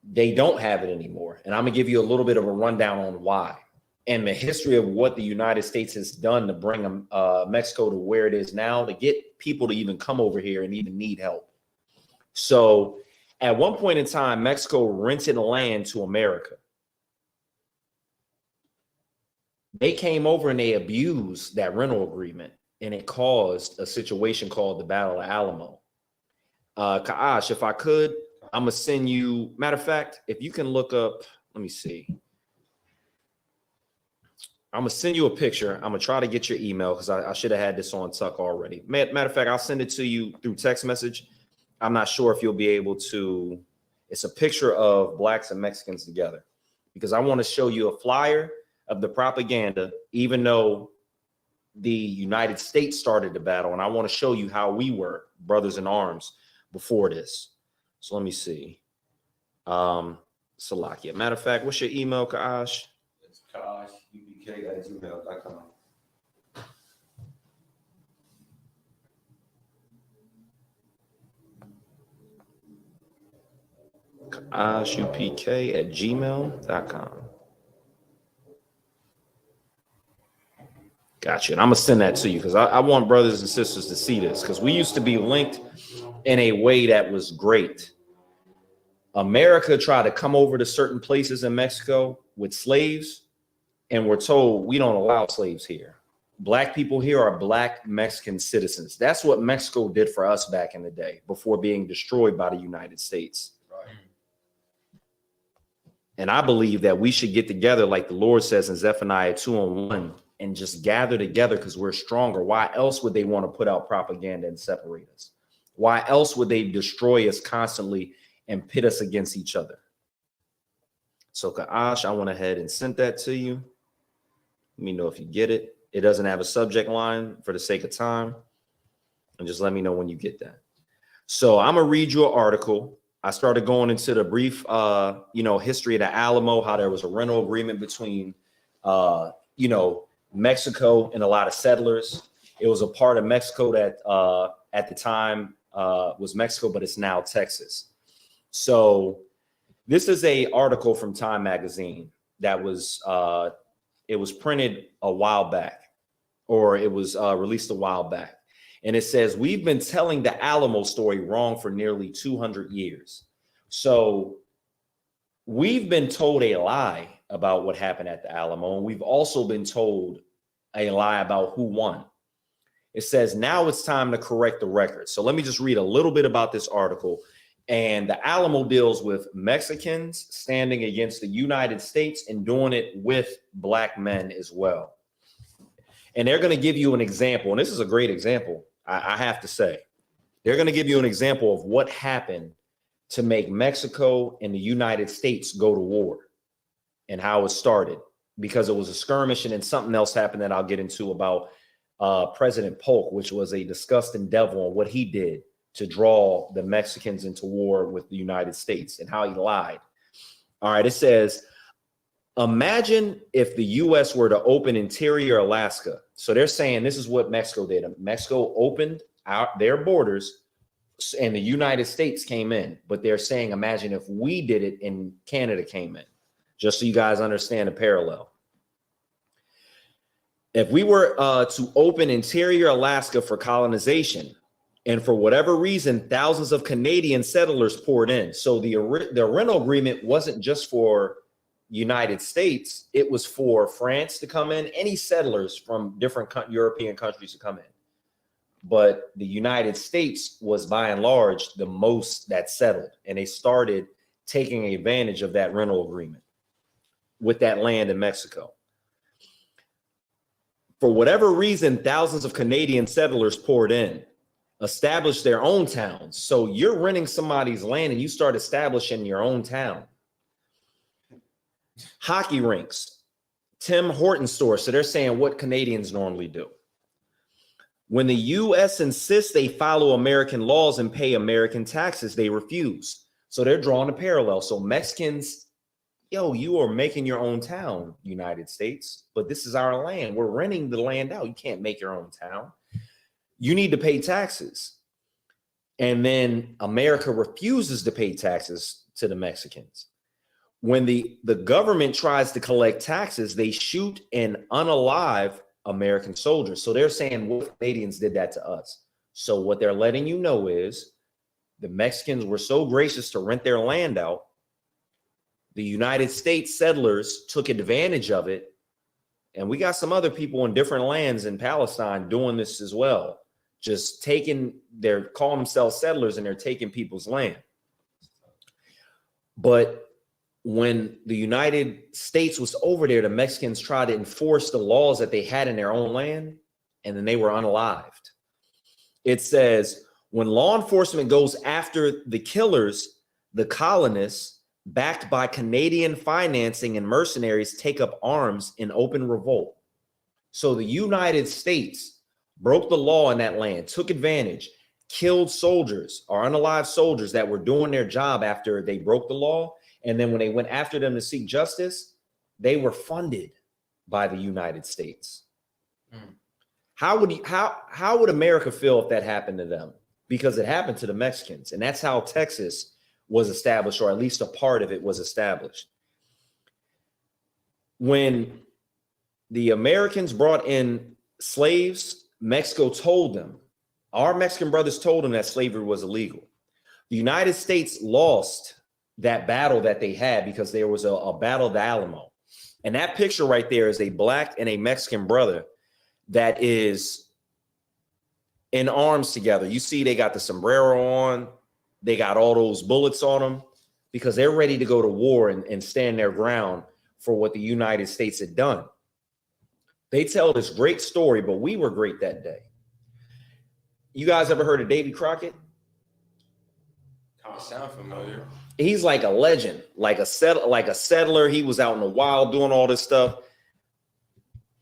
They don't have it anymore. And I'm going to give you a little bit of a rundown on why and the history of what the United States has done to bring Mexico to where it is now, to get people to even come over here and even need help. So at one point in time, Mexico rented land to America. They came over and they abused that rental agreement, and it caused a situation called the Battle of Alamo. Kaash, if I could, I'm going to send you, matter of fact, if you can look up, let me see. I'm going to send you a picture. I'm going to try to get your email because I should have had this on Tuck already. Matter of fact, I'll send it to you through text message. I'm not sure if you'll be able to. It's a picture of blacks and Mexicans together because I want to show you a flyer of the propaganda, even though the United States started the battle. And I want to show you how we were brothers in arms before this. So let me see. Salakia. Matter of fact, what's your email, Kaash? It's KASHUPK@gmail.com. KASHUPK@gmail.com. Gotcha. And I'm going to send that to you because I want brothers and sisters to see this because we used to be linked in a way that was great. America tried to come over to certain places in Mexico with slaves, and we're told we don't allow slaves here. Black people here are black Mexican citizens. That's what Mexico did for us back in the day before being destroyed by the United States. Right. And I believe that we should get together like the Lord says in Zephaniah 2:1 and just gather together because we're stronger. Why else would they want to put out propaganda and separate us? Why else would they destroy us constantly and pit us against each other? So Kaash, I went ahead and sent that to you. Let me know if you get it. It doesn't have a subject line for the sake of time. And just let me know when you get that. So I'm going to read you an article. I started going into the brief, history of the Alamo, how there was a rental agreement between, Mexico and a lot of settlers. It was a part of Mexico that at the time was Mexico, but it's now Texas. So this is a article from Time Magazine that was it was printed a while back, or it was released a while back. And it says, we've been telling the Alamo story wrong for nearly 200 years. So we've been told a lie about what happened at the Alamo. And we've also been told a lie about who won. It says, now it's time to correct the record. So let me just read a little bit about this article. And the Alamo deals with Mexicans standing against the United States and doing it with black men as well. And they're going to give you an example. And this is a great example, I have to say. They're going to give you an example of what happened to make Mexico and the United States go to war and how it started, because it was a skirmish, and then something else happened that I'll get into about President Polk, which was a disgusting devil, and what he did to draw the Mexicans into war with the United States and how he lied. All right, it says, imagine if the U.S. were to open interior Alaska. So they're saying this is what Mexico did. Mexico opened out their borders and the United States came in. But they're saying, imagine if we did it and Canada came in, just so you guys understand the parallel. If we were to open interior Alaska for colonization, And for whatever reason, thousands of Canadian settlers poured in. So the rental agreement wasn't just for United States, it was for France to come in, any settlers from different European countries to come in. But the United States was by and large the most that settled, and they started taking advantage of that rental agreement with that land in Mexico. For whatever reason, thousands of Canadian settlers poured in, established their own towns. So you're renting somebody's land and you start establishing your own town. Hockey rinks, Tim Hortons store. So they're saying what Canadians normally do. When the U.S. insists they follow American laws and pay American taxes, they refuse. So they're drawing a parallel. So Mexicans, yo, you are making your own town, United States, but this is our land. We're renting the land out. You can't make your own town. You need to pay taxes. And then America refuses to pay taxes to the Mexicans. When the government tries to collect taxes, they shoot and unalive American soldiers. So they're saying, well, Canadians did that to us. So what they're letting you know is the Mexicans were so gracious to rent their land out. The United States settlers took advantage of it. And we got some other people in different lands in Palestine doing this as well. Just they're calling themselves settlers and they're taking people's land. But when the United States was over there, the Mexicans tried to enforce the laws that they had in their own land, and then they were unalived. It says, when law enforcement goes after the killers, the colonists, backed by Canadian financing and mercenaries, take up arms in open revolt. So the United States broke the law in that land, took advantage, killed soldiers or unalived soldiers that were doing their job after they broke the law. And then when they went after them to seek justice, they were funded by the United States. How would America feel if that happened to them? Because it happened to the Mexicans. And that's how Texas was established, or at least a part of it was established. When the Americans brought in slaves, Mexico told them, our Mexican brothers told them that slavery was illegal. The United States lost that battle that they had because there was a battle of the Alamo. And that picture right there is a black and a Mexican brother that is in arms together. You see, they got the sombrero on, they got all those bullets on them because they're ready to go to war and stand their ground for what the United States had done. They tell this great story, but we were great that day. You guys ever heard of Davy Crockett? Sound familiar? He's like a legend, like a settler. He was out in the wild doing all this stuff.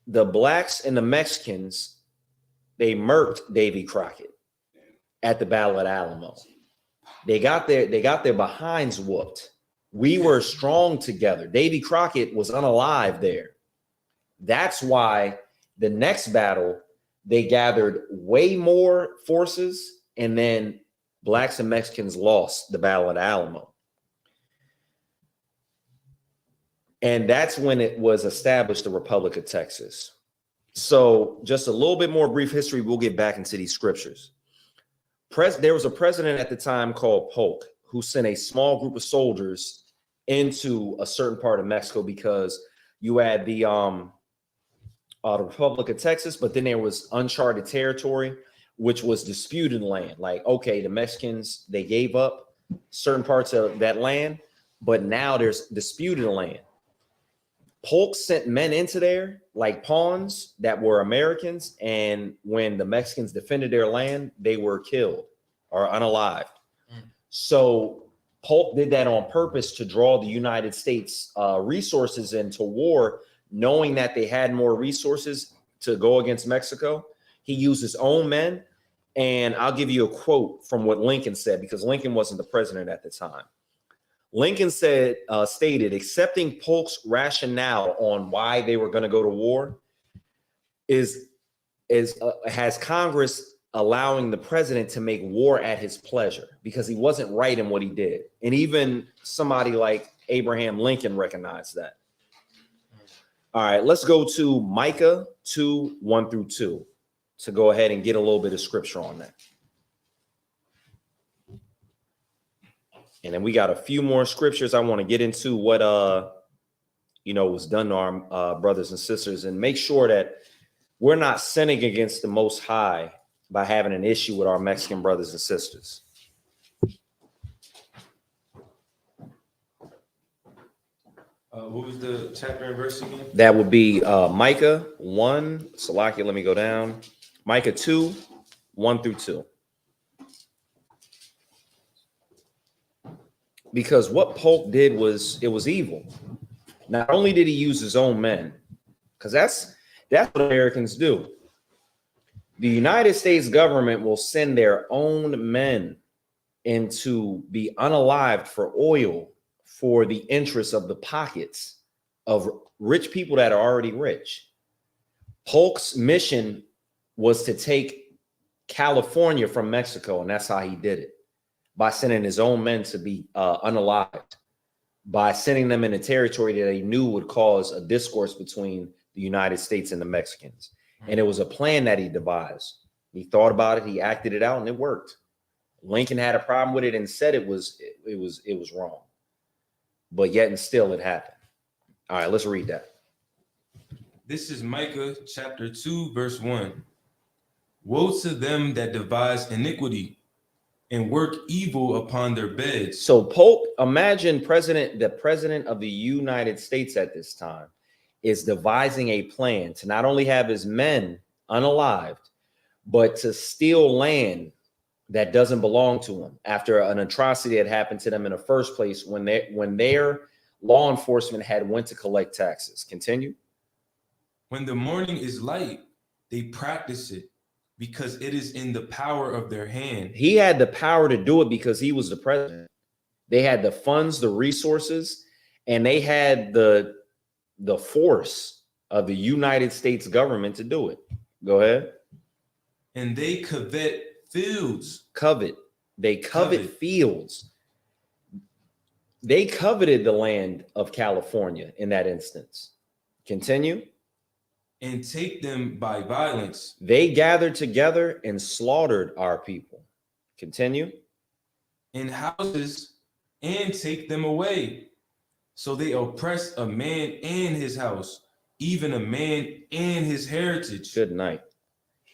The blacks and the Mexicans, they murked Davy Crockett at the Battle of Alamo. They got their behinds whooped. We were strong together. Davy Crockett was unalive there. That's why the next battle, they gathered way more forces, and then blacks and Mexicans lost the Battle of Alamo. And that's when it was established, the Republic of Texas. So just a little bit more brief history. We'll get back into these scriptures. There was a president at the time called Polk who sent a small group of soldiers into a certain part of Mexico because you had the Republic of Texas, but then there was uncharted territory, which was disputed land. Like, okay, the Mexicans, they gave up certain parts of that land, but now there's disputed land. Polk sent men into there like pawns that were Americans, and when the Mexicans defended their land, they were killed or unalived. So Polk did that on purpose to draw the United States resources into war, knowing that they had more resources to go against Mexico. He used his own men, and I'll give you a quote from what Lincoln said, because Lincoln wasn't the president at the time. Lincoln stated, accepting Polk's rationale on why they were going to go to war has Congress allowing the president to make war at his pleasure, because he wasn't right in what he did. And even somebody like Abraham Lincoln recognized that. All right, let's go to Micah 2:1-2 to go ahead and get a little bit of scripture on that. And then we got a few more scriptures. I want to get into what was done to our brothers and sisters, and make sure that we're not sinning against the Most High by having an issue with our Mexican brothers and sisters. What was the chapter and verse again? That would be Micah 1. Salakia, let me go down. Micah 2, 1 through 2. Because what Polk did it was evil. Not only did he use his own men, because that's what Americans do. The United States government will send their own men in to be unalived for oil for the interests of the pockets of rich people that are already rich. Polk's mission was to take California from Mexico, and that's how he did it, by sending his own men to be unalived, by sending them in a territory that he knew would cause a discourse between the United States and the Mexicans. And it was a plan that he devised. He thought about it, he acted it out, and it worked. Lincoln had a problem with it and said it was wrong. But yet and still it happened. All right, let's read that. This is Micah chapter 2, verse 1. Woe to them that devise iniquity and work evil upon their beds. So Polk, imagine the president of the United States at this time is devising a plan to not only have his men unalived, but to steal land that doesn't belong to them after an atrocity that happened to them in the first place when their law enforcement had went to collect taxes. Continue. When the morning is light, they practice it because it is in the power of their hand. He had the power to do it because he was the president. They had the funds, the resources, and they had the force of the United States government to do it. Go ahead. And they covet fields. They covet fields. They coveted the land of California in that instance. Continue. And take them by violence. They gathered together and slaughtered our people. Continue. In houses and take them away. So they oppress a man and his house, even a man and his heritage. Good night.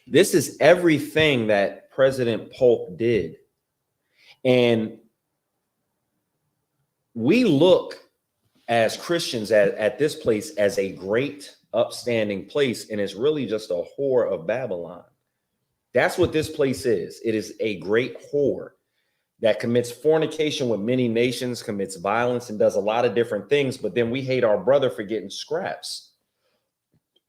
This is everything that President Polk did. And we look as Christians at this place as a great upstanding place, and it's really just a whore of Babylon. That's what this place is. It is a great whore that commits fornication with many nations, commits violence, and does a lot of different things. But then we hate our brother for getting scraps.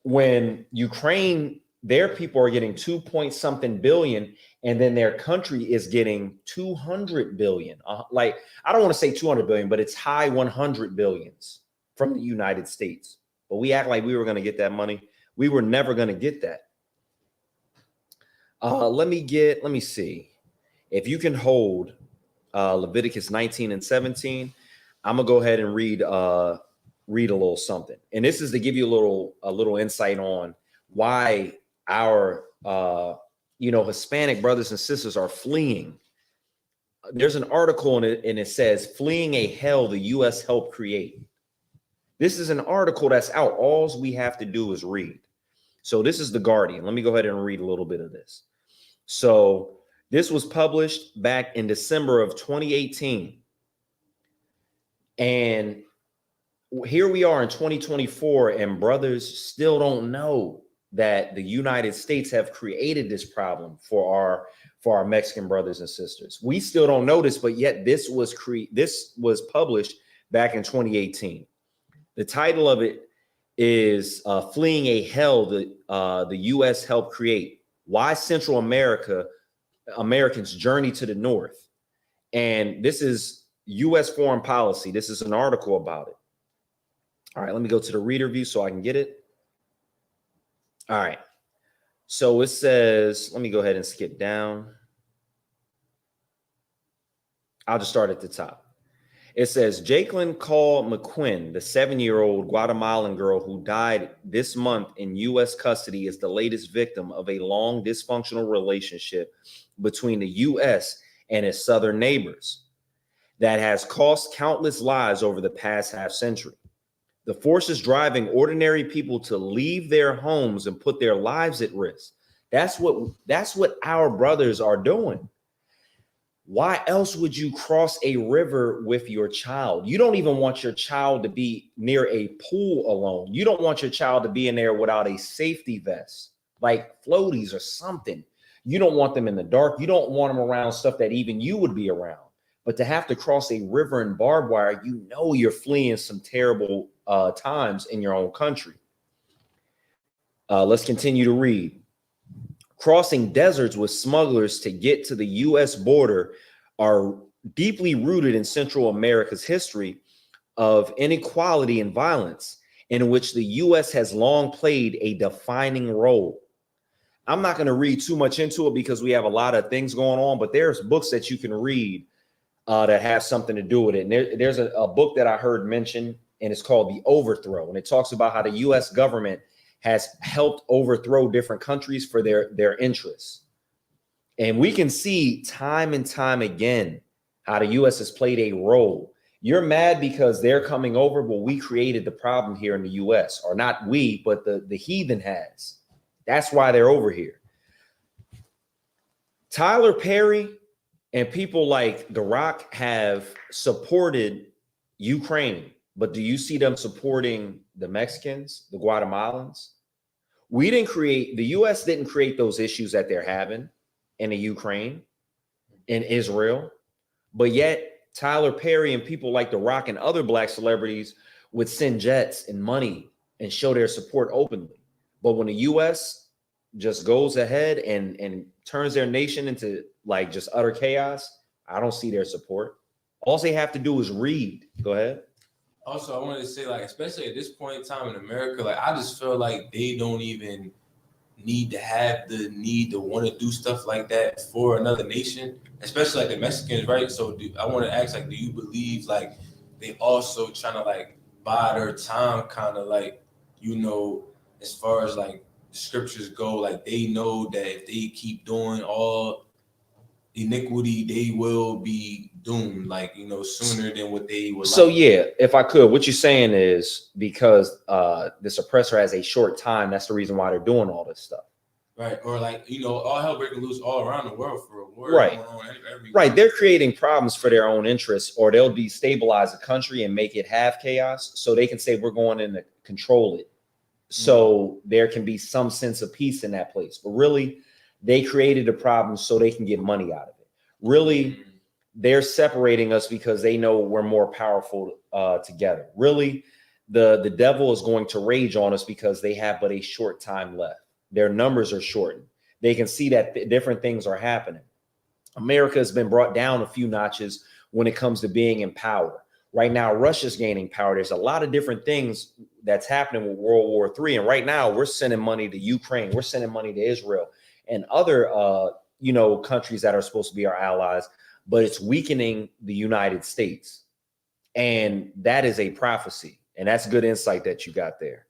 When Ukraine, their people are getting 2-point-something billion, and then their country is getting 200 billion. Like, I don't want to say 200 billion, but it's high 100 billions from the United States. But we act like we were going to get that money. We were never going to get that. Let me see. If you can hold Leviticus 19 and 17, I'm going to go ahead and read a little something. And this is to give you a little insight on why our Hispanic brothers and sisters are fleeing. There's an article in it, and it says, "Fleeing a hell the U.S. helped create." This is an article that's out. All we have to do is read. So this is The Guardian. Let me go ahead and read a little bit of this. So this was published back in December of 2018. And here we are in 2024, and brothers still don't know that the United States have created this problem for our Mexican brothers and sisters. We still don't know this, but yet this was published back in 2018. The title of it is "Fleeing a Hell the U.S. helped create: Why Central Americans Journey to the North." And this is U.S. foreign policy. This is an article about it. All right, let me go to the reader view so I can get it. All right. So it says, let me go ahead and skip down. I'll just start at the top. It says, Jacqueline Call McQuinn, the 7-year-old Guatemalan girl who died this month in U.S. custody, is the latest victim of a long dysfunctional relationship between the U.S. and its southern neighbors. that has cost countless lives over the past half century. The forces driving ordinary people to leave their homes and put their lives at risk. That's what our brothers are doing. Why else would you cross a river with your child? You don't even want your child to be near a pool alone. You don't want your child to be in there without a safety vest, like floaties or something. You don't want them in the dark. You don't want them around stuff that even you would be around. But to have to cross a river in barbed wire, you know you're fleeing some terrible times in your own country. Let's continue to read. Crossing deserts with smugglers to get to the U.S. border are deeply rooted in Central America's history of inequality and violence, in which the U.S. has long played a defining role. I'm not going to read too much into it because we have a lot of things going on, but there's books that you can read that have something to do with it. And there's a book that I heard mentioned, and it's called The Overthrow. And it talks about how the U.S. government has helped overthrow different countries for their interests. And we can see time and time again how the U.S. has played a role. You're mad because they're coming over, but we created the problem here in the U.S. Or not we, but the heathen has. That's why they're over here. Tyler Perry and people like The Rock have supported Ukraine. But do you see them supporting the Mexicans, the Guatemalans? The U.S. didn't create those issues that they're having in the Ukraine, in Israel. But yet Tyler Perry and people like The Rock and other black celebrities would send jets and money and show their support openly. But when the U.S. just goes ahead and turns their nation into like just utter chaos, I don't see their support. All they have to do is read. Go ahead. Also, I wanted to say, like, especially at this point in time in America, like, I just feel like they don't even need to have the need to want to do stuff like that for another nation, especially like the Mexicans, right? So I want to ask, like, do you believe, like, they also trying to, like, buy their time kind of, like, you know, as far as, like, the scriptures go, like, they know that if they keep doing all iniquity, they will be doomed, like, you know, sooner than what they would. So yeah, if I could, what you're saying is because this oppressor has a short time, that's the reason why they're doing all this stuff. Right. Or like, you know, all hell breaking loose all around the world for a war. Right. Going on everywhere. Right. They're creating problems for their own interests, or they'll destabilize the country and make it have chaos so they can say we're going in to control it. So there can be some sense of peace in that place. But really, they created the problem so they can get money out of it. Really, they're separating us because they know we're more powerful together. Really, the devil is going to rage on us because they have but a short time left. Their numbers are shortened. They can see that different things are happening. America has been brought down a few notches when it comes to being in power. Right now, Russia's gaining power. There's a lot of different things that's happening with World War III. And right now, we're sending money to Ukraine. We're sending money to Israel and other countries that are supposed to be our allies. But it's weakening the United States. And that is a prophecy. And that's good insight that you got there.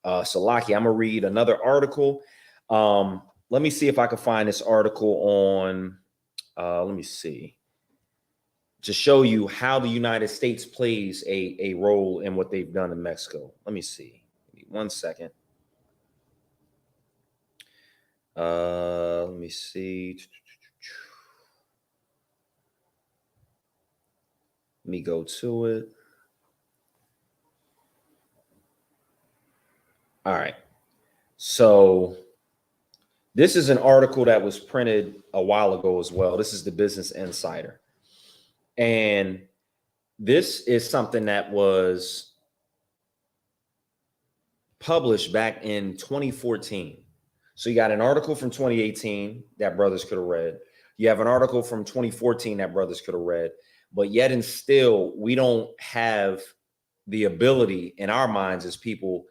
Salaki, I'm going to read another article. Let me see if I can find this article on, let me see, to show you how the United States plays a role in what they've done in Mexico. Let me see. Give me 1 second. Let me see. Let me go to it. All right. So this is an article that was printed a while ago as well. This is the Business Insider. And this is something that was published back in 2014. So you got an article from 2018 that brothers could have read. You have an article from 2014 that brothers could have read. But yet and still, we don't have the ability in our minds as people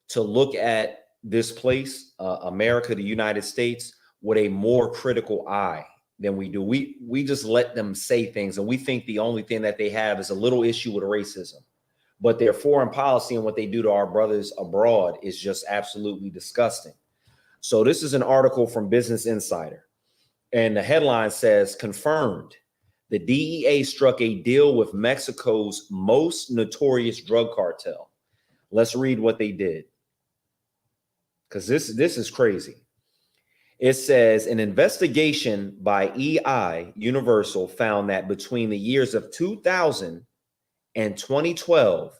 to look at this place, America, the United States, with a more critical eye than we do. We just let them say things, and we think the only thing that they have is a little issue with racism. But their foreign policy and what they do to our brothers abroad is just absolutely disgusting. So this is an article from Business Insider, and the headline says, confirmed, the DEA struck a deal with Mexico's most notorious drug cartel. Let's read what they did, because this is crazy. It says an investigation by EI Universal found that between the years of 2000 and 2012,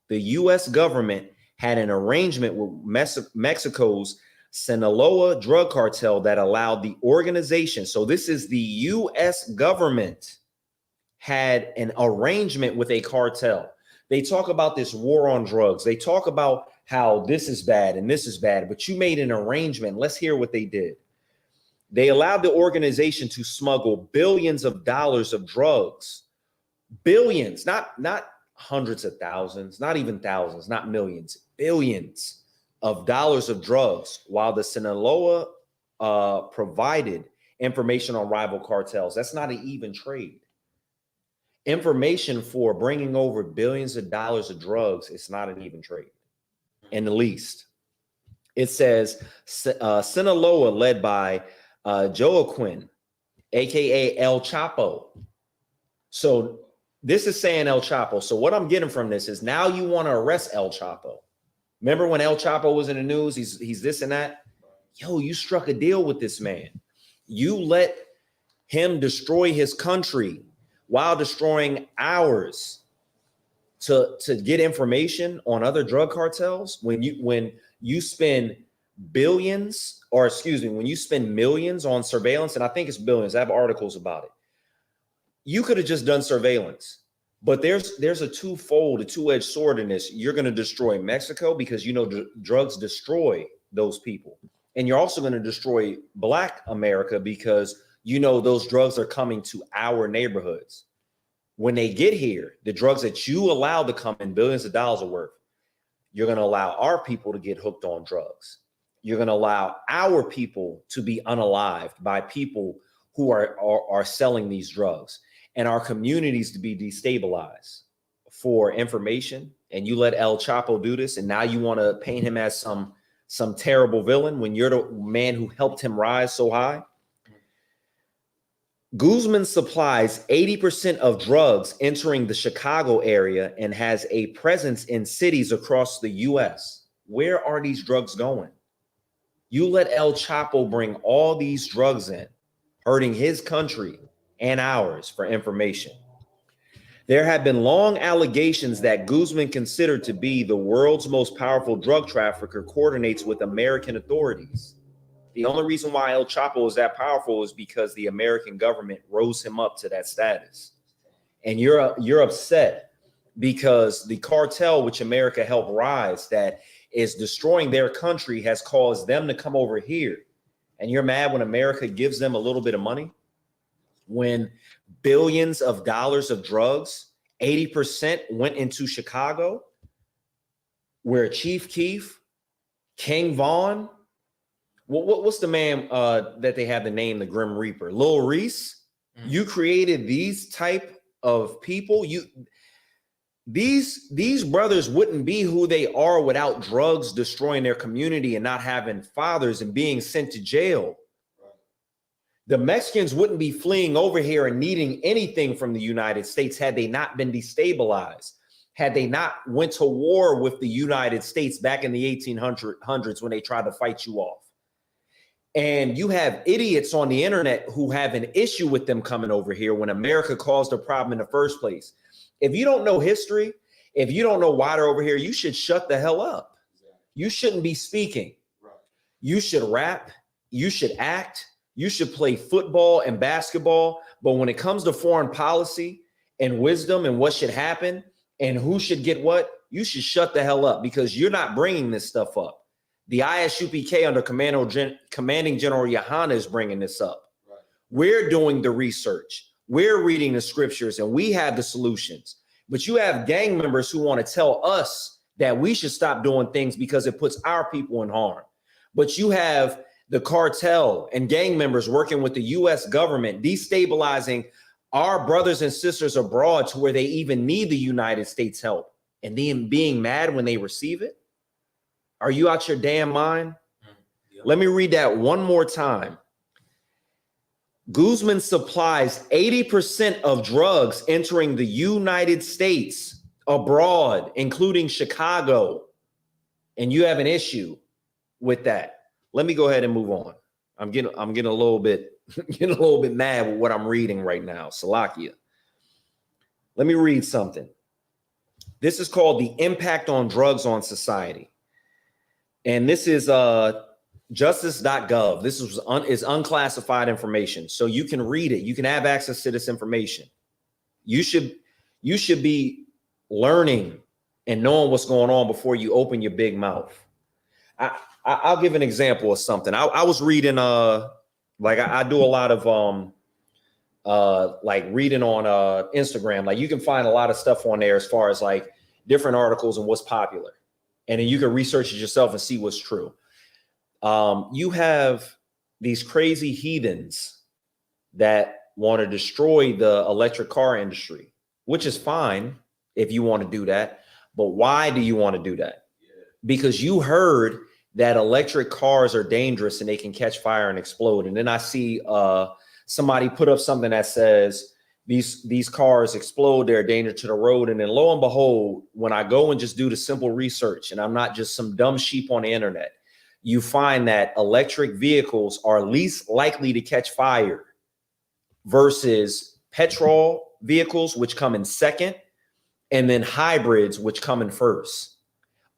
the U.S. government had an arrangement with Mexico's Sinaloa drug cartel that allowed the organization. So this is the U.S. government had an arrangement with a cartel. They talk about this war on drugs. They talk about how this is bad and this is bad, but you made an arrangement. Let's hear what they did. They allowed the organization to smuggle billions of dollars of drugs, billions, not hundreds of thousands, not even thousands, not millions, billions of dollars of drugs, while the Sinaloa provided information on rival cartels. That's not an even trade. Information for bringing over billions of dollars of drugs is not an even trade in the least. It says Sinaloa, led by Joaquin, aka El Chapo. So this is saying El Chapo. So what I'm getting from this is now you want to arrest El Chapo. Remember when El Chapo was in the news? He's this and that. Yo, you struck a deal with this man. You let him destroy his country while destroying ours to get information on other drug cartels. When you spend billions, or excuse me, when you spend millions on surveillance, and I think it's billions, I have articles about it. You could have just done surveillance, but there's a two-edged sword in this. You're going to destroy Mexico because drugs destroy those people, and you're also going to destroy Black America because those drugs are coming to our neighborhoods. When they get here, the drugs that you allow to come in, billions of dollars worth, you're going to allow our people to get hooked on drugs. You're going to allow our people to be unalived by people who are selling these drugs, and our communities to be destabilized for information. And you let El Chapo do this, and now you want to paint him as some terrible villain when you're the man who helped him rise so high. Guzman supplies 80% of drugs entering the Chicago area and has a presence in cities across the U.S. Where are these drugs going? You let El Chapo bring all these drugs in, hurting his country and ours for information. There have been long allegations that Guzman, considered to be the world's most powerful drug trafficker, coordinates with American authorities. The only reason why El Chapo is that powerful is because the American government rose him up to that status. And you're upset because the cartel which America helped rise, that is destroying their country, has caused them to come over here. And you're mad when America gives them a little bit of money? When billions of dollars of drugs, 80% went into Chicago, where Chief Keef, King Von, what's the man that they have the name, the Grim Reaper, Lil Reese? You created these type of people. These brothers wouldn't be who they are without drugs destroying their community and not having fathers and being sent to jail. The Mexicans wouldn't be fleeing over here and needing anything from the United States had they not been destabilized, had they not went to war with the United States back in the 1800s when they tried to fight you off. And you have idiots on the internet who have an issue with them coming over here when America caused a problem in the first place. If you don't know history, if you don't know why they're over here, you should shut the hell up. You shouldn't be speaking. You should rap. You should act. You should play football and basketball. But when it comes to foreign policy and wisdom and what should happen and who should get what, you should shut the hell up, because you're not bringing this stuff up. The ISUPK under Commanding General Yohana is bringing this up. Right. We're doing the research. We're reading the scriptures, and we have the solutions. But you have gang members who want to tell us that we should stop doing things because it puts our people in harm. But you have the cartel and gang members working with the U.S. government, destabilizing our brothers and sisters abroad to where they even need the United States help, and then being mad when they receive it. Are you out your damn mind? Let me read that one more time. Guzman supplies 80% of drugs entering the United States abroad, including Chicago. And you have an issue with that. Let me go ahead and move on. I'm getting a little bit mad with what I'm reading right now. Salakia. Let me read something. This is called The Impact on Drugs on Society. And this is justice.gov. This is unclassified information. So you can read it. You can have access to this information. You should be learning and knowing what's going on before you open your big mouth. I'll give an example of something. I was reading, like I do a lot of like reading on Instagram. Like you can find a lot of stuff on there as far as like different articles and what's popular. And then you can research it yourself and see what's true. You have these crazy heathens that want to destroy the electric car industry, which is fine if you want to do that. But why do you want to do that? Because you heard that electric cars are dangerous and they can catch fire and explode. And then I see somebody put up something that says these cars explode, they're a danger to the road. And then lo and behold, when I go and just do the simple research, and I'm not just some dumb sheep on the internet, you find that electric vehicles are least likely to catch fire versus petrol vehicles, which come in second, and then hybrids, which come in first.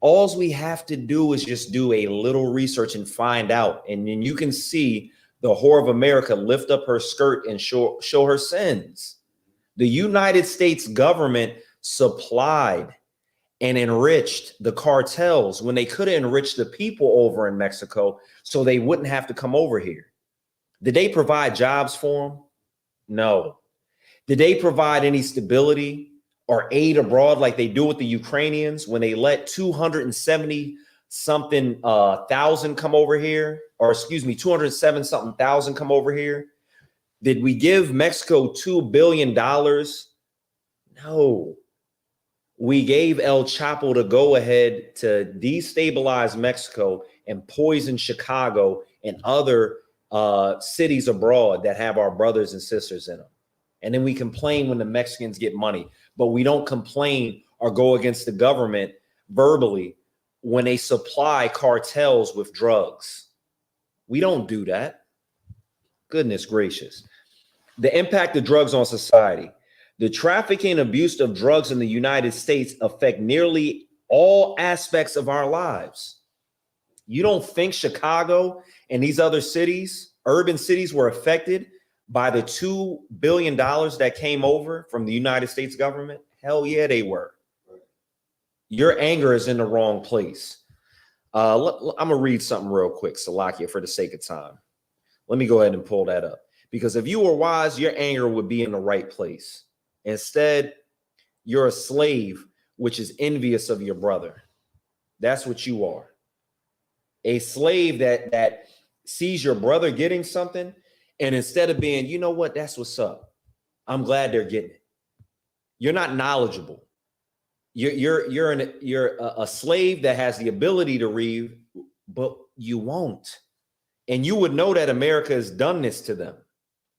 All we have to do is just do a little research and find out. And then you can see the whore of America lift up her skirt and show her sins. The United States government supplied and enriched the cartels when they could have enriched the people over in Mexico so they wouldn't have to come over here. Did they provide jobs for them? No. Did they provide any stability or aid abroad like they do with the Ukrainians when they let 270 something thousand come over here, or excuse me, 207 something thousand come over here? Did we give Mexico $2 billion? No. We gave El Chapo the go ahead to destabilize Mexico and poison Chicago and other cities abroad that have our brothers and sisters in them. And then we complain when the Mexicans get money, but we don't complain or go against the government verbally when they supply cartels with drugs. We don't do that. Goodness gracious. The impact of drugs on society. The trafficking and abuse of drugs in the United States affect nearly all aspects of our lives. You don't think Chicago and these other cities, urban cities, were affected by the $2 billion that came over from the United States government? Hell yeah, they were. Your anger is in the wrong place. I'm going to read something real quick, Salakia, for the sake of time. Let me go ahead and pull that up. Because if you were wise, your anger would be in the right place. Instead, you're a slave, which is envious of your brother. That's what you are. A slave that sees your brother getting something, and instead of being, you know what, that's what's up, I'm glad they're getting it. You're not knowledgeable. You're a slave that has the ability to read, but you won't. And you would know that America has done this to them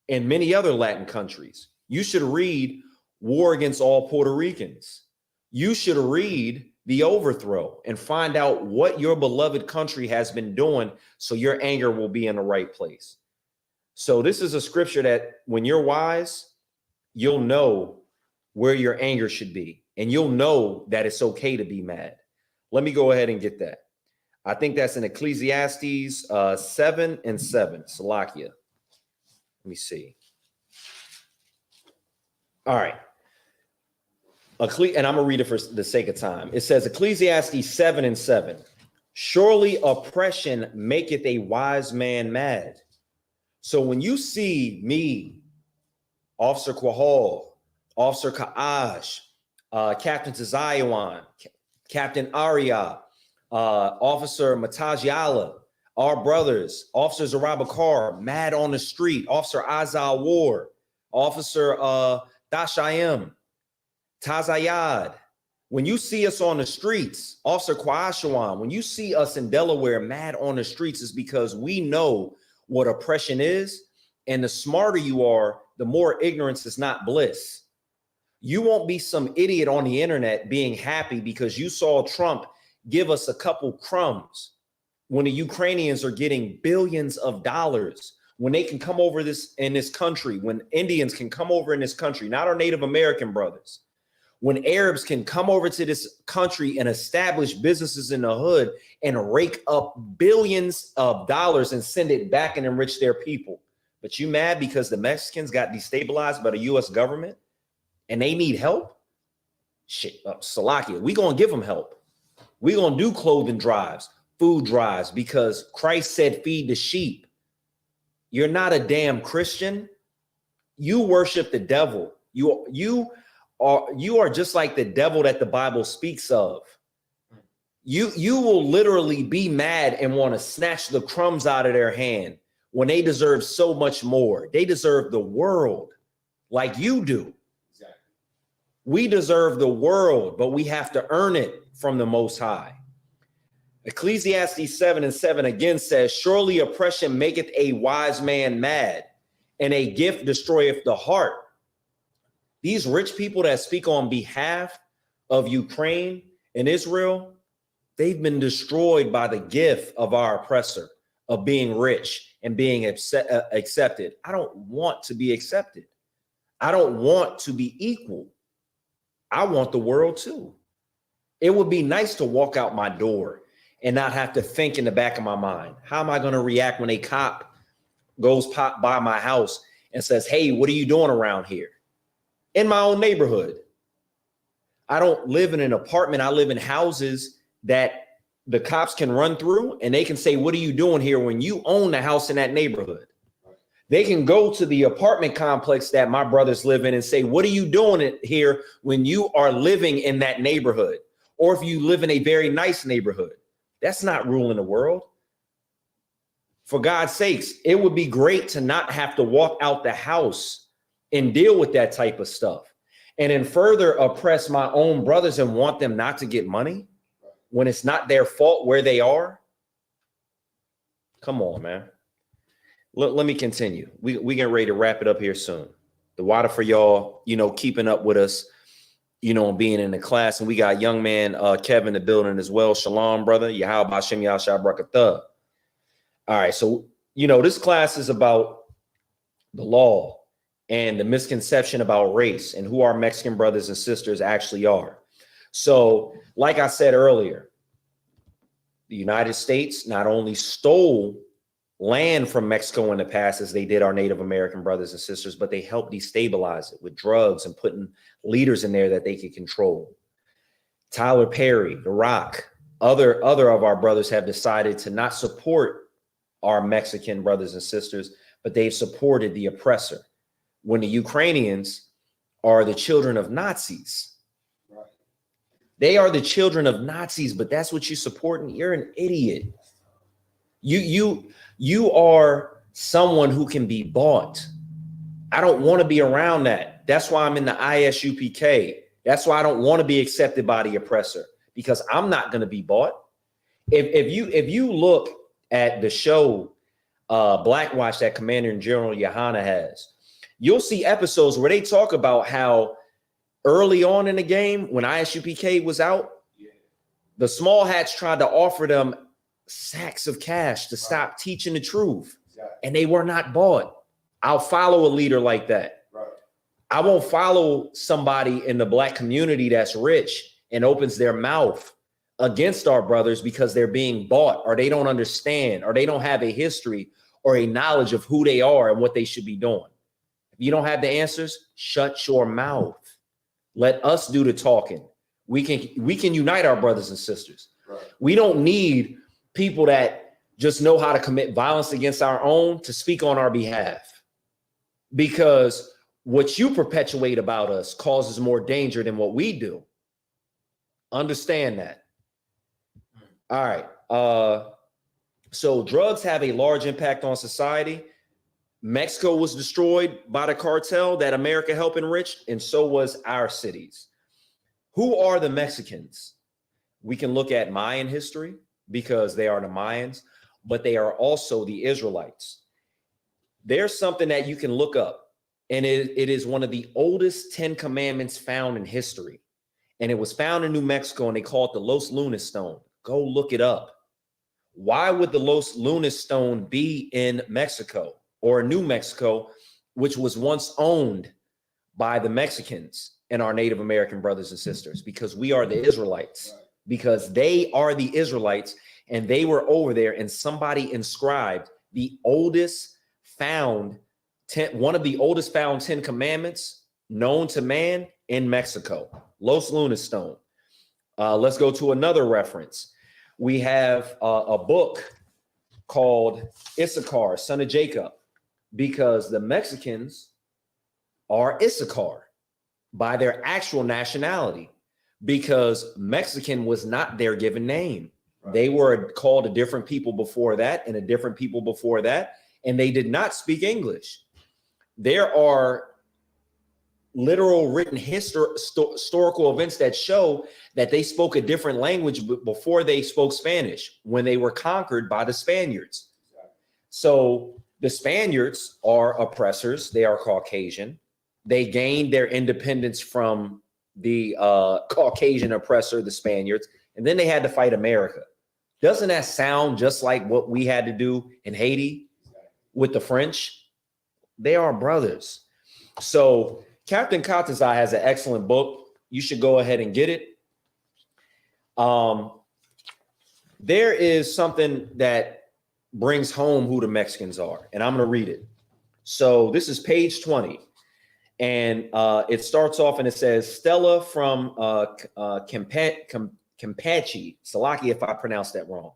and many other Latin countries. You should read War Against All Puerto Ricans. You should read The Overthrow and find out what your beloved country has been doing so your anger will be in the right place. So this is a scripture that when you're wise, you'll know where your anger should be, and you'll know that it's okay to be mad. Let me go ahead and get that. I think that's in Ecclesiastes 7:7, Salakia. Let me see. All right. And I'm going to read it for the sake of time. It says, Ecclesiastes 7:7, surely oppression maketh a wise man mad. So when you see me, Officer Quahal, Officer Ka'ash, Captain Tazayawan, Captain Arya, Officer Matajiala, our brothers, Officer Zarabakar, mad on the street, Officer Azal Ward, Officer Dashayim, Tazayad. When you see us on the streets, Officer Kwashawan, when you see us in Delaware mad on the streets, is because we know what oppression is, And the smarter you are, the more ignorance is not bliss. You won't be some idiot on the internet being happy because you saw Trump give us a couple crumbs when the Ukrainians are getting billions of dollars, when they can come over in this country, when Indians can come over in this country, not our Native American brothers, when Arabs can come over to this country and establish businesses in the hood and rake up billions of dollars and send it back and enrich their people. But you mad because the Mexicans got destabilized by the U.S. government and they need help? Shit, Salakia, we gonna give them help. We gonna do clothing drives, food drives, because Christ said feed the sheep. You're not a damn Christian. You worship the devil. You are just like the devil that the Bible speaks of. You will literally be mad and want to snatch the crumbs out of their hand when they deserve so much more. They deserve the world like you do. Exactly. We deserve the world, but we have to earn it from the Most High. Ecclesiastes 7:7 again says, surely oppression maketh a wise man mad, and a gift destroyeth the heart. These rich people that speak on behalf of Ukraine and Israel, they've been destroyed by the gift of our oppressor, of being rich and being accepted. I don't want to be accepted. I don't want to be equal. I want the world too. It would be nice to walk out my door and not have to think in the back of my mind, how am I going to react when a cop goes pop by my house and says, hey, what are you doing around here? In my own neighborhood. I don't live in an apartment. I live in houses that the cops can run through and they can say, what are you doing here when you own the house in that neighborhood? They can go to the apartment complex that my brothers live in and say, what are you doing here when you are living in that neighborhood? Or if you live in a very nice neighborhood. That's not ruling the world. For God's sakes, it would be great to not have to walk out the house and deal with that type of stuff and then further oppress my own brothers and want them not to get money when it's not their fault where they are. Come on, man. Let me continue. We get ready to wrap it up here soon. The water for y'all, keeping up with us, and being in the class. And we got young man Kevin in the building as well. Shalom, brother. Yahweh Bashem Yahshua Barakatah. All right, so this class is about the law and the misconception about race and who our Mexican brothers and sisters actually are. So, like I said earlier, the United States not only stole land from Mexico in the past as they did our Native American brothers and sisters, but they helped destabilize it with drugs and putting leaders in there that they could control. Tyler Perry, The Rock, other of our brothers have decided to not support our Mexican brothers and sisters, but they've supported the oppressor. When the Ukrainians are the children of Nazis. Right. They are the children of Nazis, but that's what you support, and you're an idiot. You are someone who can be bought. I don't want to be around that. That's why I'm in the ISUPK. That's why I don't want to be accepted by the oppressor, because I'm not going to be bought. If you look at the show Blackwatch that Commander in General Yohana has, you'll see episodes where they talk about how early on in the game, when ISUPK was out, the small hats tried to offer them sacks of cash to stop teaching the truth. And they were not bought. I'll follow a leader like that. Right. I won't follow somebody in the Black community that's rich and opens their mouth against our brothers because they're being bought, or they don't understand, or they don't have a history or a knowledge of who they are and what they should be doing. If you don't have the answers, shut your mouth. Let us do the talking. We can unite our brothers and sisters. Right. We don't need people that just know how to commit violence against our own to speak on our behalf, because what you perpetuate about us causes more danger than what we do. Understand that. All right. So drugs have a large impact on society. Mexico was destroyed by the cartel that America helped enrich, and so was our cities. Who are the Mexicans? We can look at Mayan history, because they are the Mayans, but they are also the Israelites. there's something that you can look up, and it is one of the oldest 10 commandments found in history. And it was found in New Mexico, and they call it the Los Lunas Stone. Go look it up. Why would the Los Lunas Stone be in Mexico or New Mexico, which was once owned by the Mexicans and our Native American brothers and sisters? Because we are the Israelites, because they are the Israelites, and they were over there, and somebody inscribed the oldest found, one of the oldest found 10 commandments known to man in Mexico, Los Lunas Stone. Let's go to another reference. We have a book called Issachar, son of Jacob, because the Mexicans are Issachar by their actual nationality, because Mexican was not their given name. Right. They were called a different people before that and a different people before that, and they did not speak English. There are literal written historical events that show that they spoke a different language before they spoke Spanish, when they were conquered by the Spaniards. So the Spaniards are oppressors. They are Caucasian. They gained their independence from the Caucasian oppressor, the Spaniards, and then they had to fight America. Doesn't that sound just like what we had to do in Haiti with the French? They are brothers. So Captain Katazai has an excellent book. You should go ahead and get it. There is something that brings home who the Mexicans are, and I'm going to read it. So this is page 20, and it starts off and it says, Stella from Campeche, Salaki if I pronounced that wrong.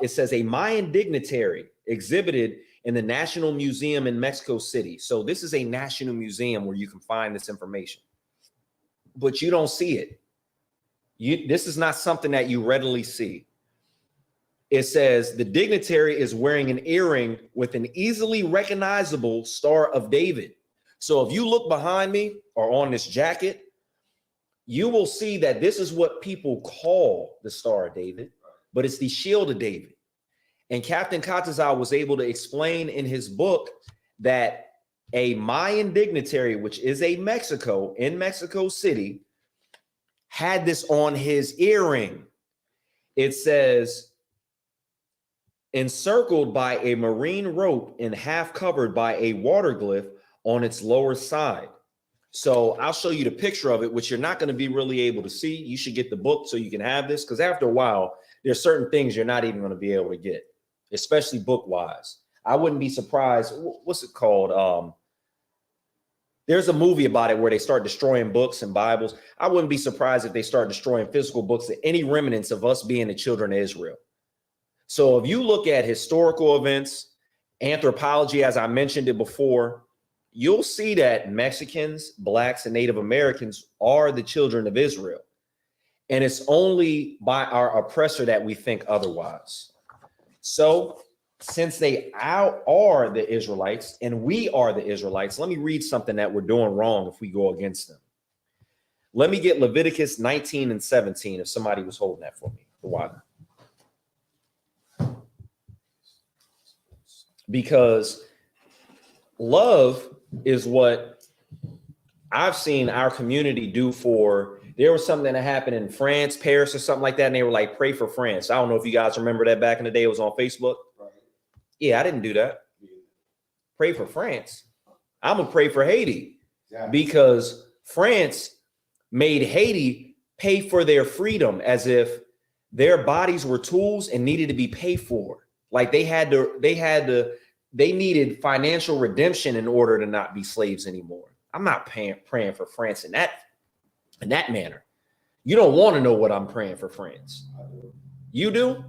It says a Mayan dignitary exhibited in the National Museum in Mexico City. So this is a national museum where you can find this information, but you don't see it. This is not something that you readily see. It says the dignitary is wearing an earring with an easily recognizable Star of David. So if you look behind me or on this jacket, you will see that this is what people call the Star of David, but it's the Shield of David. And Captain Katazai was able to explain in his book that a Mayan dignitary, which is a Mexico in Mexico City, had this on his earring. It says, encircled by a marine rope and half covered by a water glyph on its lower side. So I'll show you the picture of it, which you're not going to be really able to see. You should get the book so you can have this, because after a while, there's certain things you're not even going to be able to get, especially book-wise. I wouldn't be surprised. What's it called? There's a movie about it where they start destroying books and Bibles. I wouldn't be surprised if they start destroying physical books, any remnants of us being the children of Israel. So if you look at historical events, anthropology, as I mentioned it before, you'll see that Mexicans, Blacks, and Native Americans are the children of Israel. And it's only by our oppressor that we think otherwise. So since they are the Israelites and we are the Israelites, let me read something that we're doing wrong if we go against them. Let me get Leviticus 19 and 17 if somebody was holding that for me. Why? Because love is what I've seen our community do for. There was something that happened in France, Paris, or something like that, and they were like, pray for France. I don't know if you guys remember that back in the day. It was on Facebook. Right. Yeah, I didn't do that. Pray for France. I'm going to pray for Haiti, because France made Haiti pay for their freedom as if their bodies were tools and needed to be paid for. Like they needed financial redemption in order to not be slaves anymore. I'm not praying for France in that manner. You don't want to know what I'm praying for France. You do?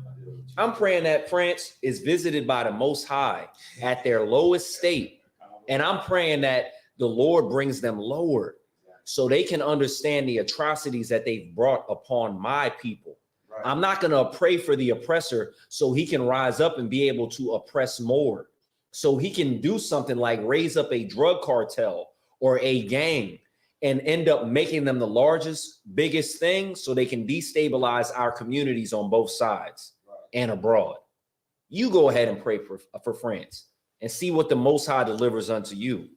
I'm praying that France is visited by the Most High at their lowest state. And I'm praying that the Lord brings them lower so they can understand the atrocities that they've brought upon my people. Right. I'm not going to pray for the oppressor so he can rise up and be able to oppress more. So he can do something like raise up a drug cartel or a gang and end up making them the largest, biggest thing so they can destabilize our communities on both sides and abroad. You go ahead and pray for France. and see what the Most High delivers unto you.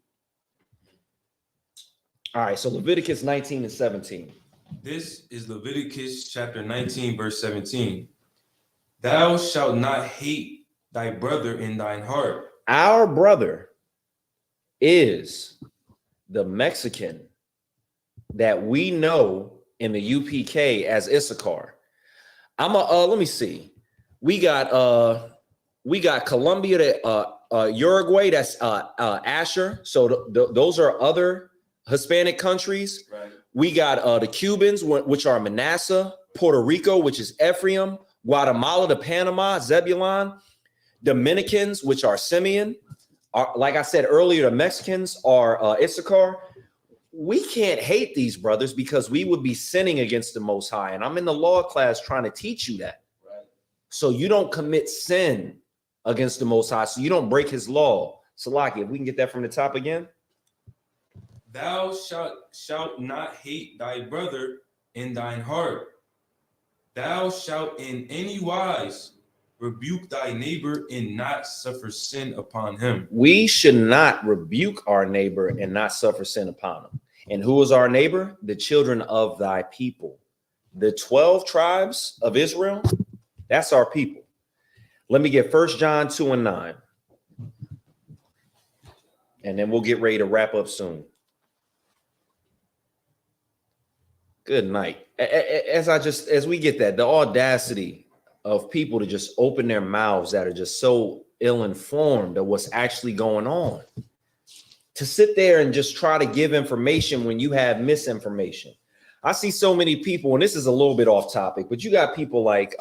All right, so Leviticus 19 and 17. This is Leviticus chapter 19, verse 17. Thou shalt not hate thy brother in thine heart. Our brother is the Mexican that we know in the UPK as Issachar. Let me see. We got Colombia, Uruguay, that's Asher. So those are other Hispanic countries. Right. We got the Cubans, which are Manasseh, Puerto Rico, which is Ephraim, Guatemala to Panama, Zebulon, Dominicans, which are Simeon. Like I said earlier, the Mexicans are Issachar. We can't hate these brothers because we would be sinning against the Most High. And I'm in the law class trying to teach you that. Right. So you don't commit sin against the Most High. So you don't break his law. Salaki, if we can get that from the top again. Thou shalt not hate thy brother in thine heart. Thou shalt in any wise rebuke thy neighbor and not suffer sin upon him. We should not rebuke our neighbor and not suffer sin upon him. And who is our neighbor? The children of thy people. The 12 tribes of Israel, that's our people. Let me get 1 John 2 and 9. And then we'll get ready to wrap up soon. Good night. As we get that, the audacity of people to just open their mouths that are just so ill-informed of what's actually going on. To sit there and just try to give information when you have misinformation. I see so many people, and this is a little bit off topic, but you got people like,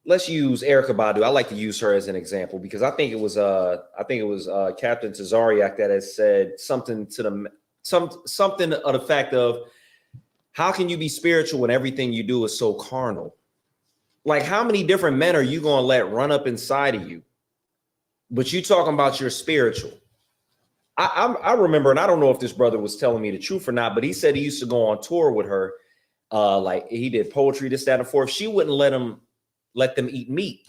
let's use Erykah Badu. I like to use her as an example because I think it was Captain Tazariak that has said something to something of the fact of, how can you be spiritual when everything you do is so carnal? Like, how many different men are you going to let run up inside of you? But you talking about you're spiritual. I remember, and I don't know if this brother was telling me the truth or not, but he said he used to go on tour with her. Like he did poetry, this, that, and forth. She wouldn't let them eat meat.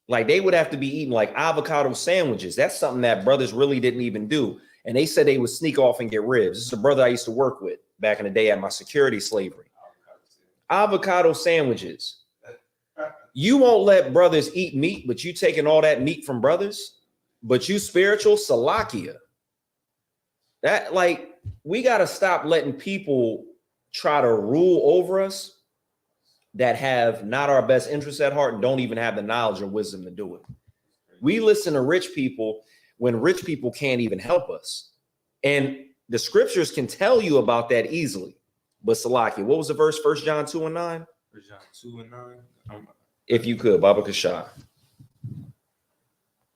Like they would have to be eating like avocado sandwiches. That's something that brothers really didn't even do. And they said they would sneak off and get ribs. This is a brother I used to work with back in the day at my security slavery. Avocado sandwiches. You won't let brothers eat meat, but you taking all that meat from brothers, but you spiritual, Salakia. That, like, we got to stop letting people try to rule over us that have not our best interests at heart and don't even have the knowledge or wisdom to do it. We listen to rich people when rich people can't even help us. And the scriptures can tell you about that easily. But Salakia, what was the verse? 1 John 2 and 9? 1 John 2 and 9. If you could, Baba Kashah.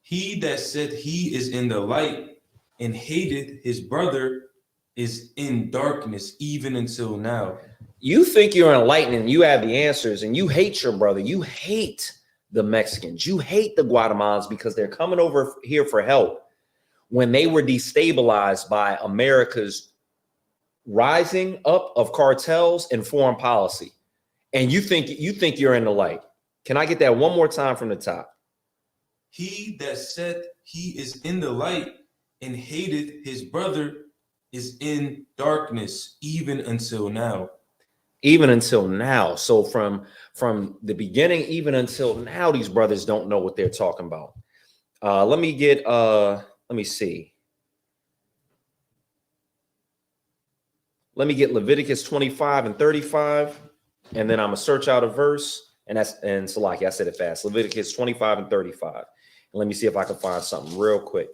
He that said he is in the light and hated his brother is in darkness even until now. You think you're enlightened and you have the answers and you hate your brother. You hate the Mexicans. You hate the Guatemalans because they're coming over here for help when they were destabilized by America's rising up of cartels and foreign policy. And you think you're in the light. Can I get that one more time from the top? He that said he is in the light and hated his brother is in darkness even until now. Even until now. So from the beginning, even until now, these brothers don't know what they're talking about. Let me see. Let me get Leviticus 25 and 35, and then I'm gonna search out a verse. And Salaki, I said it fast. Leviticus 25 and 35. And let me see if I can find something real quick.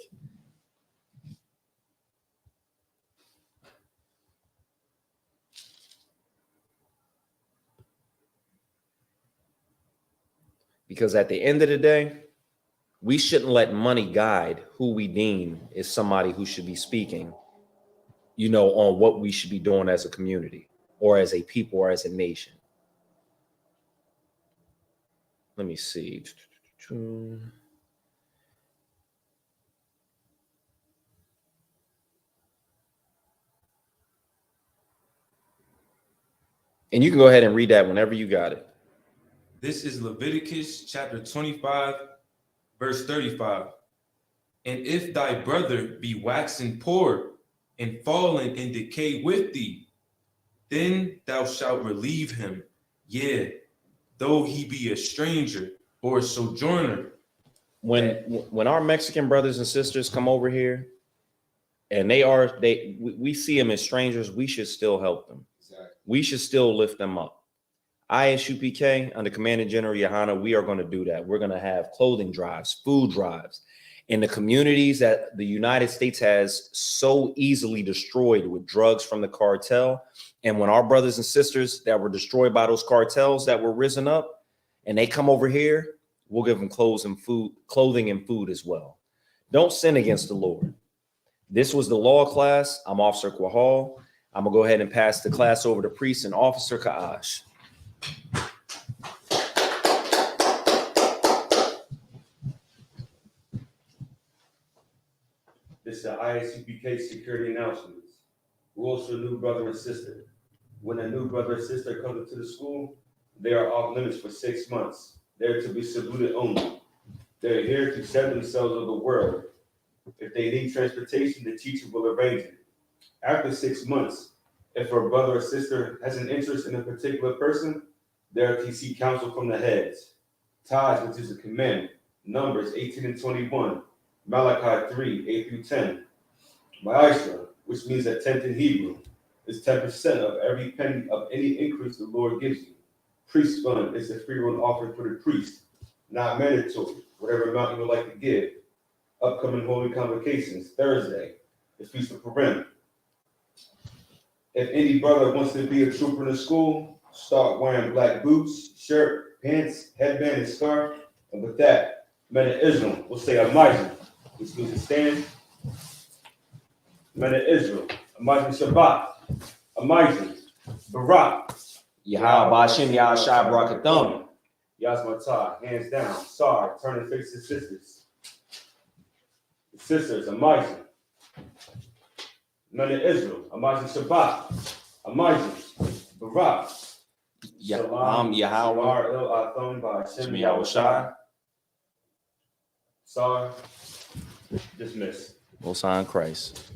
Because at the end of the day, we shouldn't let money guide who we deem is somebody who should be speaking, on what we should be doing as a community or as a people or as a nation. Let me see. And you can go ahead and read that whenever you got it. This is Leviticus chapter 25, Verse 35. And if thy brother be waxen poor and fallen in decay with thee, then thou shalt relieve him, yea, though he be a stranger or a sojourner. When our Mexican brothers and sisters come over here, and we see them as strangers, we should still help them. Exactly. We should still lift them up. ISUPK, under Commanding General Yahana, we are going to do that. We're going to have clothing drives, food drives in the communities that the United States has so easily destroyed with drugs from the cartel. And when our brothers and sisters that were destroyed by those cartels that were risen up, and they come over here, we'll give them clothing and food as well. Don't sin against the Lord. This was the law class. I'm Officer Quahal. I'm going to go ahead and pass the class over to Priest and Officer Kaash. This is the ISUPK security announcements. Rules for new brother and sister. When a new brother or sister comes into the school, they are off limits for 6 months. They're to be saluted only. They're here to set themselves of the world. If they need transportation, the teacher will arrange it. After 6 months, if a brother or sister has an interest in a particular person, they are to seek counsel from the heads. Tithes, which is a commandment. Numbers 18 and 21. Malachi 3, 8 through 10. Ma'asra, which means a tenth in Hebrew, is 10% of every penny of any increase the Lord gives you. Priest fund is a free will offering for the priest, not mandatory, whatever amount you would like to give. Upcoming holy convocations, Thursday, the Feast of Purim. If any brother wants to be a trooper in the school, start wearing black boots, shirt, pants, headband, and scarf. And with that, men of Israel will say Amazing, which means to stand. Men of Israel, Amazing Shabbat, Amazing, Barak, Yahweh Bashim Yahshai Barakatham. Yasmatah, hands down. Sorry, turn and face the sisters. The sisters, Amazing. Men of Israel, Amazing Shabbat, Amazing, Barak. Yahweh Shamar El Athon by Hashem Shemi Yahushai. Yahushai. Sorry, dismissed. Most High in Christ.